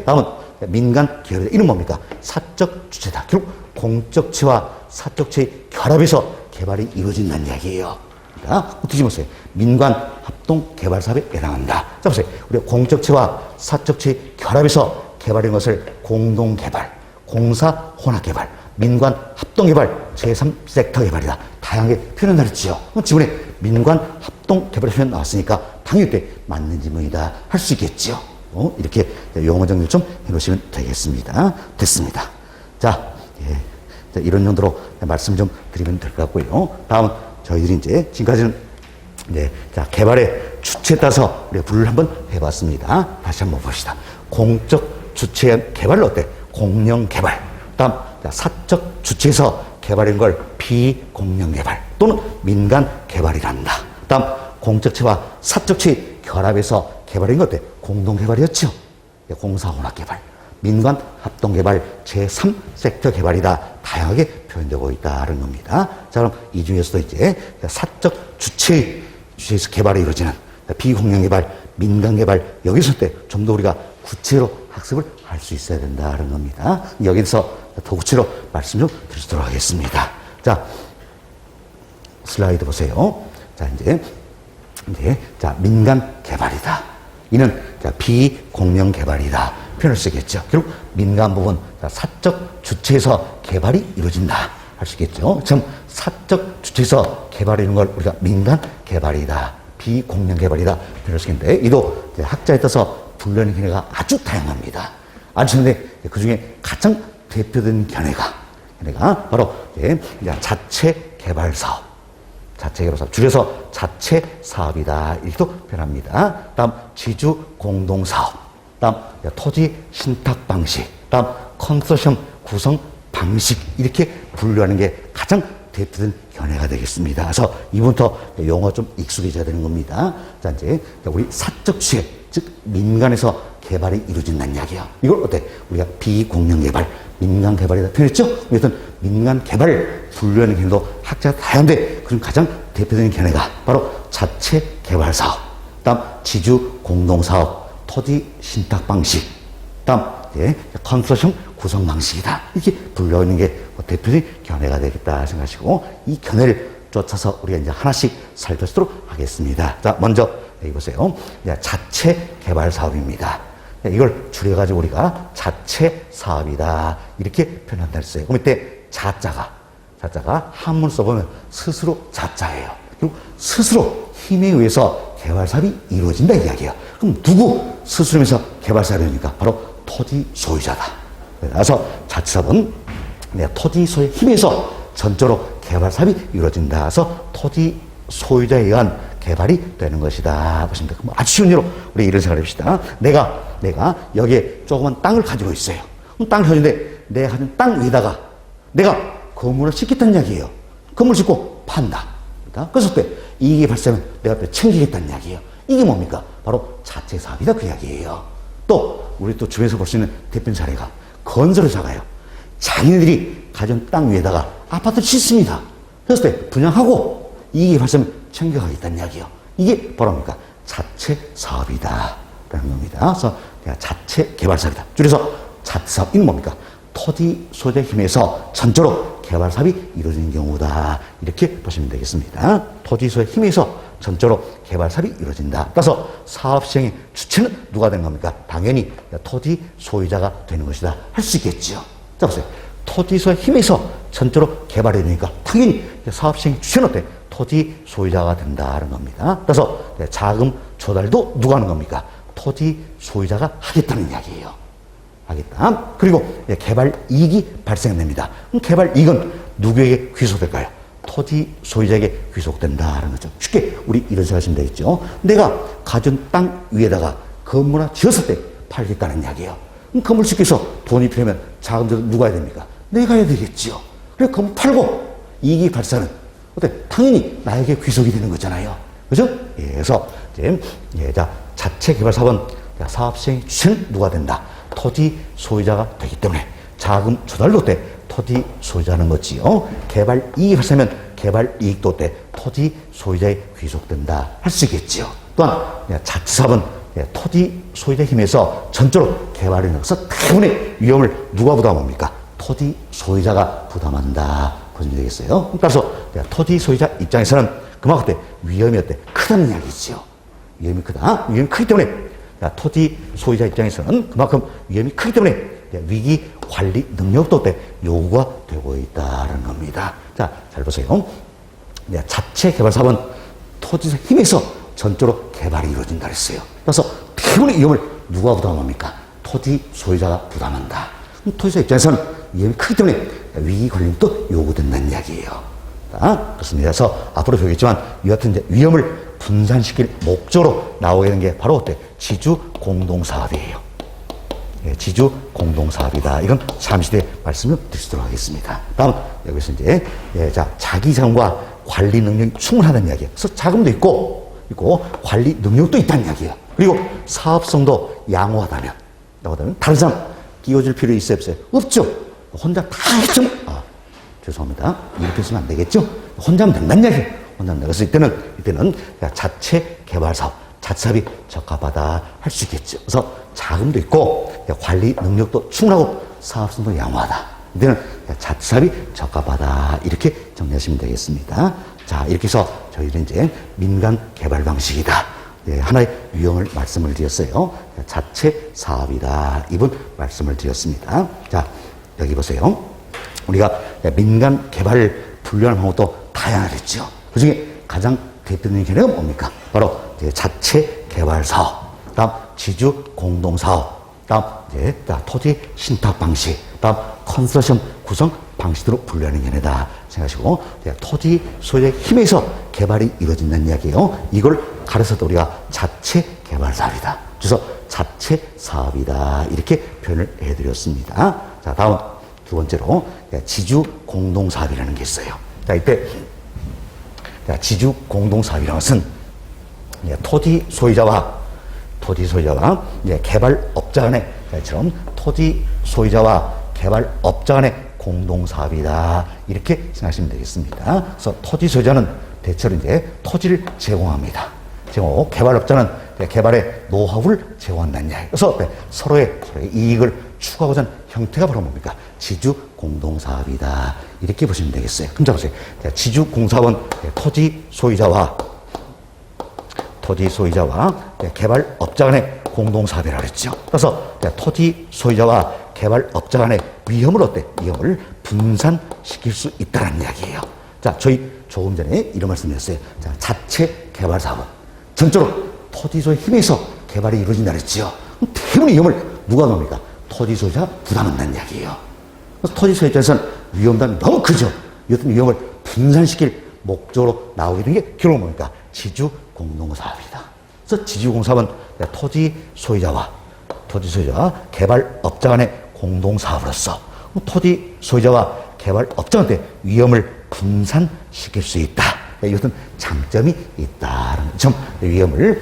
다음은 민간기업이다. 이는 뭡니까? 사적 주체다. 결국 공적체와 사적체의 결합에서 개발이 이루어진다는 이야기예요. 그러니까 뒤집어보세요. 민간 합동 개발 사업에 해당한다. 자 보세요. 우리 공적체와 사적체의 결합에서 개발된 것을 공동 개발, 공사 혼합 개발, 민관 합동개발 제3섹터 개발이다. 다양하게 표현한다 그랬지요. 지문에 민관 합동개발 표현 나왔으니까 당연히 때 맞는 지문이다 할 수 있겠지요. 이렇게 용어 정리를 좀 해놓으시면 되겠습니다. 됐습니다. 자, 자, 이런 정도로 말씀 좀 드리면 될 것 같고요. 다음은 저희들이 이제 지금까지는 자, 개발의 주체에 따라서 우리가 분류를 한번 해봤습니다. 다시 한번 봅시다. 공적 주체의 개발은 어때? 공영 개발. 다음, 자, 사적 주체에서 개발인 걸 비공영 개발 또는 민간 개발이란다. 다음, 공적체와 사적체 결합해서 개발인 것 어때? 공동 개발이었죠. 공사혼합 개발. 민관 합동개발 제3섹터 개발이다. 다양하게 표현되고 있다는 겁니다. 자, 그럼 이 중에서도 이제 사적 주체에서 개발이 이루어지는 비공영 개발, 민간 개발, 여기서 때 좀 더 우리가 구체로 학습을 할 수 있어야 된다는 겁니다. 여기서 더 구체로 말씀 좀 드리도록 하겠습니다. 자, 슬라이드 보세요. 자, 이제 자, 민간 개발이다. 이는 자, 비공영 개발이다. 표현을 쓰겠죠. 결국 민간 부분, 사적 주체에서 개발이 이루어진다. 할 수 있겠죠. 참, 사적 주체에서 개발이라는 걸 우리가 민간 개발이다. 비공영 개발이다. 표현을 쓰겠는데, 이도 학자에 따라서 분류하는 견해가 아주 다양합니다. 아주 근데 그 중에 가장 대표된 견해가 바로 자체 개발 사업. 자체 개발 사업. 줄여서 자체 사업이다. 이렇게도 표현합니다. 다음, 지주 공동 사업. 다음, 토지 신탁 방식. 다음, 컨소시엄 구성 방식. 이렇게 분류하는 게 가장 대표된 견해가 되겠습니다. 그래서 이분부터 용어 좀 익숙해져야 되는 겁니다. 자, 이제 우리 사적 주체, 즉 민간에서 개발이 이루어진다는 이야기예요. 이걸 어때? 우리가 비공영 개발, 민간 개발이다 표현했죠? 어떤 민간 개발을 분류하는 견해도 학자가 다양한데 그중 가장 대표적인 견해가 바로 자체 개발 사업, 다음 지주 공동 사업, 토지 신탁 방식, 다음 컨소시엄 구성 방식이다. 이렇게 분류하는 게 대표적인 견해가 되겠다 생각하시고 이 견해를 쫓아서 우리가 이제 하나씩 살펴보도록 하겠습니다. 자, 먼저 여기 보세요. 자체 개발 사업입니다. 이걸 줄여가지고 우리가 자체 사업이다. 이렇게 표현한다 했어요. 그럼 이때 자자가 한문 써보면 스스로 자자예요. 그리고 스스로 힘에 의해서 개발 사업이 이루어진다 이야기예요. 그럼 누구 스스로면서 개발 사업이 이루어집니까? 바로 토지 소유자다. 그래서 자체 사업은 토지 소유의 힘에 의해서 전적으로 개발 사업이 이루어진다. 그래서 토지 소유자에 의한 개발이 되는 것이다. 보십니다. 아주 쉬운 예로 우리 이런 생각을 해봅시다. 내가 여기에 조그만 땅을 가지고 있어요. 땅을 가지고 있는데 내가 가진 땅 위에다가 내가 건물을 짓겠다는 이야기예요. 건물 짓고 판다. 그래서 때 이익이 발생하면 내가 또 챙기겠다는 이야기예요. 이게 뭡니까? 바로 자체 사업이다. 그 이야기예요. 또 우리 또 주변에서 볼 수 있는 대표 사례가 건설을 작아요. 자기네들이 가진 땅 위에다가 아파트를 짓습니다. 그래서 때 분양하고 이익이 발생하면 챙겨가겠다는 이야기예요. 이게 바로 뭡니까? 자체 사업이다. 라는 겁니다. 그래서 자체 개발 사업이다. 줄여서 자체 사업. 이건 뭡니까? 토지 소유자의 힘에서 전적으로 개발 사업이 이루어지는 경우다. 이렇게 보시면 되겠습니다. 토지 소유의 힘에서 전적으로 개발 사업이 이루어진다. 따라서 사업 시행의 주체는 누가 되는 겁니까? 당연히 토지 소유자가 되는 것이다. 할 수 있겠죠. 자, 보세요. 토지 소유의 힘에서 전적으로 개발이 되니까 당연히 사업 시행의 주체는 어때? 토지 소유자가 된다는 겁니다. 그래서 자금 조달도 누가 하는 겁니까? 토지 소유자가 하겠다는 이야기예요. 하겠다. 그리고 개발 이익이 발생됩니다. 그럼 개발 이익은 누구에게 귀속될까요? 토지 소유자에게 귀속된다는 거죠. 쉽게 우리 이런 생각 하시면 되겠죠. 내가 가진 땅 위에다가 건물 하나 지었을 때 팔겠다는 이야기예요. 그럼 건물 짓기 위해서 돈이 필요하면 자금 조달 누가 해야 됩니까? 내가 해야 되겠지요. 그래 건물 팔고 이익이 발생하는 어때? 당연히 나에게 귀속이 되는 거잖아요. 그죠? 그래서 자, 자체 개발 사업은 사업 시행 주체는 누가 된다? 토지 소유자가 되기 때문에 자금 조달도 어때? 토지 소유자는 거지요. 개발 이익이 발생하면 개발 이익도 어때? 토지 소유자에 귀속된다. 할 수 있겠지요. 또한 자체 사업은 토지 소유자 힘에서 전적으로 개발이 나서 대부분의 위험을 누가 부담합니까? 토지 소유자가 부담한다. 보시면 되겠어요. 따라서 토지 소유자 입장에서는 그만큼 위험이 어때? 크다는 이야기죠. 위험이 크다. 위험이 크기 때문에 토지 소유자 입장에서는 그만큼 위험이 크기 때문에 위기 관리 능력도 요구가 되고 있다는 겁니다. 자, 잘 보세요. 자체 개발 사업은 토지의 힘에서 전적으로 개발이 이루어진다 그랬어요. 그래서 대부분의 위험을 누가 부담합니까? 토지 소유자가 부담한다. 토지자 입장에서는 위험이 크기 때문에 위기 관리도 요구된다는 이야기예요. 그렇습니다. 그래서 앞으로 보겠지만 이 같은 이제 위험을 분산시킬 목적으로 나오게 된 게 바로 지주 공동사업이에요. 지주 공동사업이다. 이건 잠시 뒤에 말씀을 드리도록 하겠습니다. 다음 여기서 이제 자기 자금과 관리 능력이 충분하다는 이야기예요. 그래서 자금도 있고 관리 능력도 있다는 이야기예요. 그리고 사업성도 양호하다면 다른 사람 끼워줄 필요 있어요, 없어요? 없죠. 혼자 다 했죠. 죄송합니다. 이렇게 쓰면 안 되겠죠. 혼자 하면 된다는 이야기예요. 혼자 하면 그래서 이때는 자체 개발 사업, 자체 사업이 적합하다 할 수 있겠죠. 그래서 자금도 있고 관리 능력도 충분하고 사업성도 양호하다. 이때는 자체 사업이 적합하다 이렇게 정리하시면 되겠습니다. 자, 이렇게 해서 저희는 이제 민간 개발 방식이다. 하나의 유형을 말씀을 드렸어요. 자체 사업이다. 이분 말씀을 드렸습니다. 자, 여기 보세요. 우리가 민간 개발을 분류하는 방법도 다양하겠죠. 그 중에 가장 대표적인 개념은 뭡니까? 바로 자체 개발 사업, 다음 지주 공동 사업, 다음 토지 신탁 방식, 다음 컨소시엄 구성 방식으로 분류하는 개념이다 생각하시고, 토지 소유의 힘에서 개발이 이루어진다는 이야기예요. 이걸 가려서도 우리가 자체 개발 사업이다. 그래서 자체 사업이다 이렇게 표현을 해드렸습니다. 자, 다음 두 번째로 지주 공동 사업이라는 게 있어요. 자, 이때 지주 공동 사업이라는 것은 토지 소유자와 개발업자 간의 처럼 토지 소유자와 개발업자 간의 공동 사업이다 이렇게 생각하시면 되겠습니다. 그래서 토지 소유자는 대체로 이제 토지를 제공합니다. 개발업자는 개발의 노하우를 제공한다는 이야기. 그래서 서로의 이익을 추구하고자 하는 형태가 바로 뭡니까? 지주 공동 사업이다 이렇게 보시면 되겠어요. 그럼 자 보세요. 지주 공사업은 토지 소유자와 개발업자 간의 공동 사업이라고 그랬죠. 그래서 토지 소유자와 개발업자 간의 위험을 분산시킬 수 있다는 이야기예요. 자, 저희 조금 전에 이런 말씀드렸어요. 자, 자체 개발 사업은 전적으로 토지 소유의 힘에서 개발이 이루어진다 그랬죠. 대부분의 위험을 누가 놓습니까? 토지 소유자가 부담한다는 이야기예요. 그래서 토지 소유자 입장에서는 위험도는 너무 크죠. 이 같은 위험을 분산시킬 목적으로 나오게 된 게 결국 뭡니까? 지주 공동사업이다. 그래서 지주 공사업은 토지 소유자와 개발업자 간의 공동사업으로서 토지 소유자와 개발업자한테 위험을 분산시킬 수 있다. 이것은 장점이 있다는 점. 위험을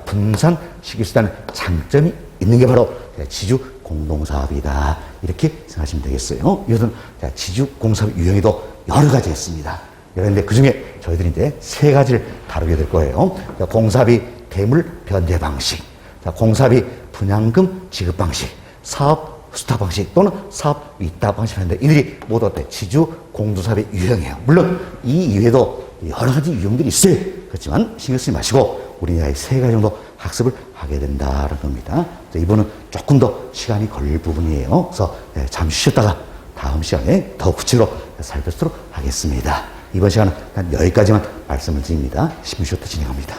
분산시킬 수 있다는 장점이 있는 게 바로 지주 공동사업이다. 이렇게 생각하시면 되겠어요. 이것은 지주 공사업 유형에도 여러 가지 있습니다. 그런데 그 중에 저희들이 이제 세 가지를 다루게 될 거예요. 공사비 대물 변제 방식, 공사비 분양금 지급 방식, 사업 수탁 방식 또는 사업 위탁 방식인데 이들이 모두 지주 공동사업의 유형이에요. 물론 이 이외에도 여러 가지 유형들이 있어요. 그렇지만 신경 쓰지 마시고 우리나라의 세 가지 정도 학습을 하게 된다는 겁니다. 이번은 조금 더 시간이 걸릴 부분이에요. 그래서 잠시 쉬었다가 다음 시간에 더 구체적으로 살펴보도록 하겠습니다. 이번 시간은 여기까지만 말씀을 드립니다. 10분 쉬었다 진행합니다.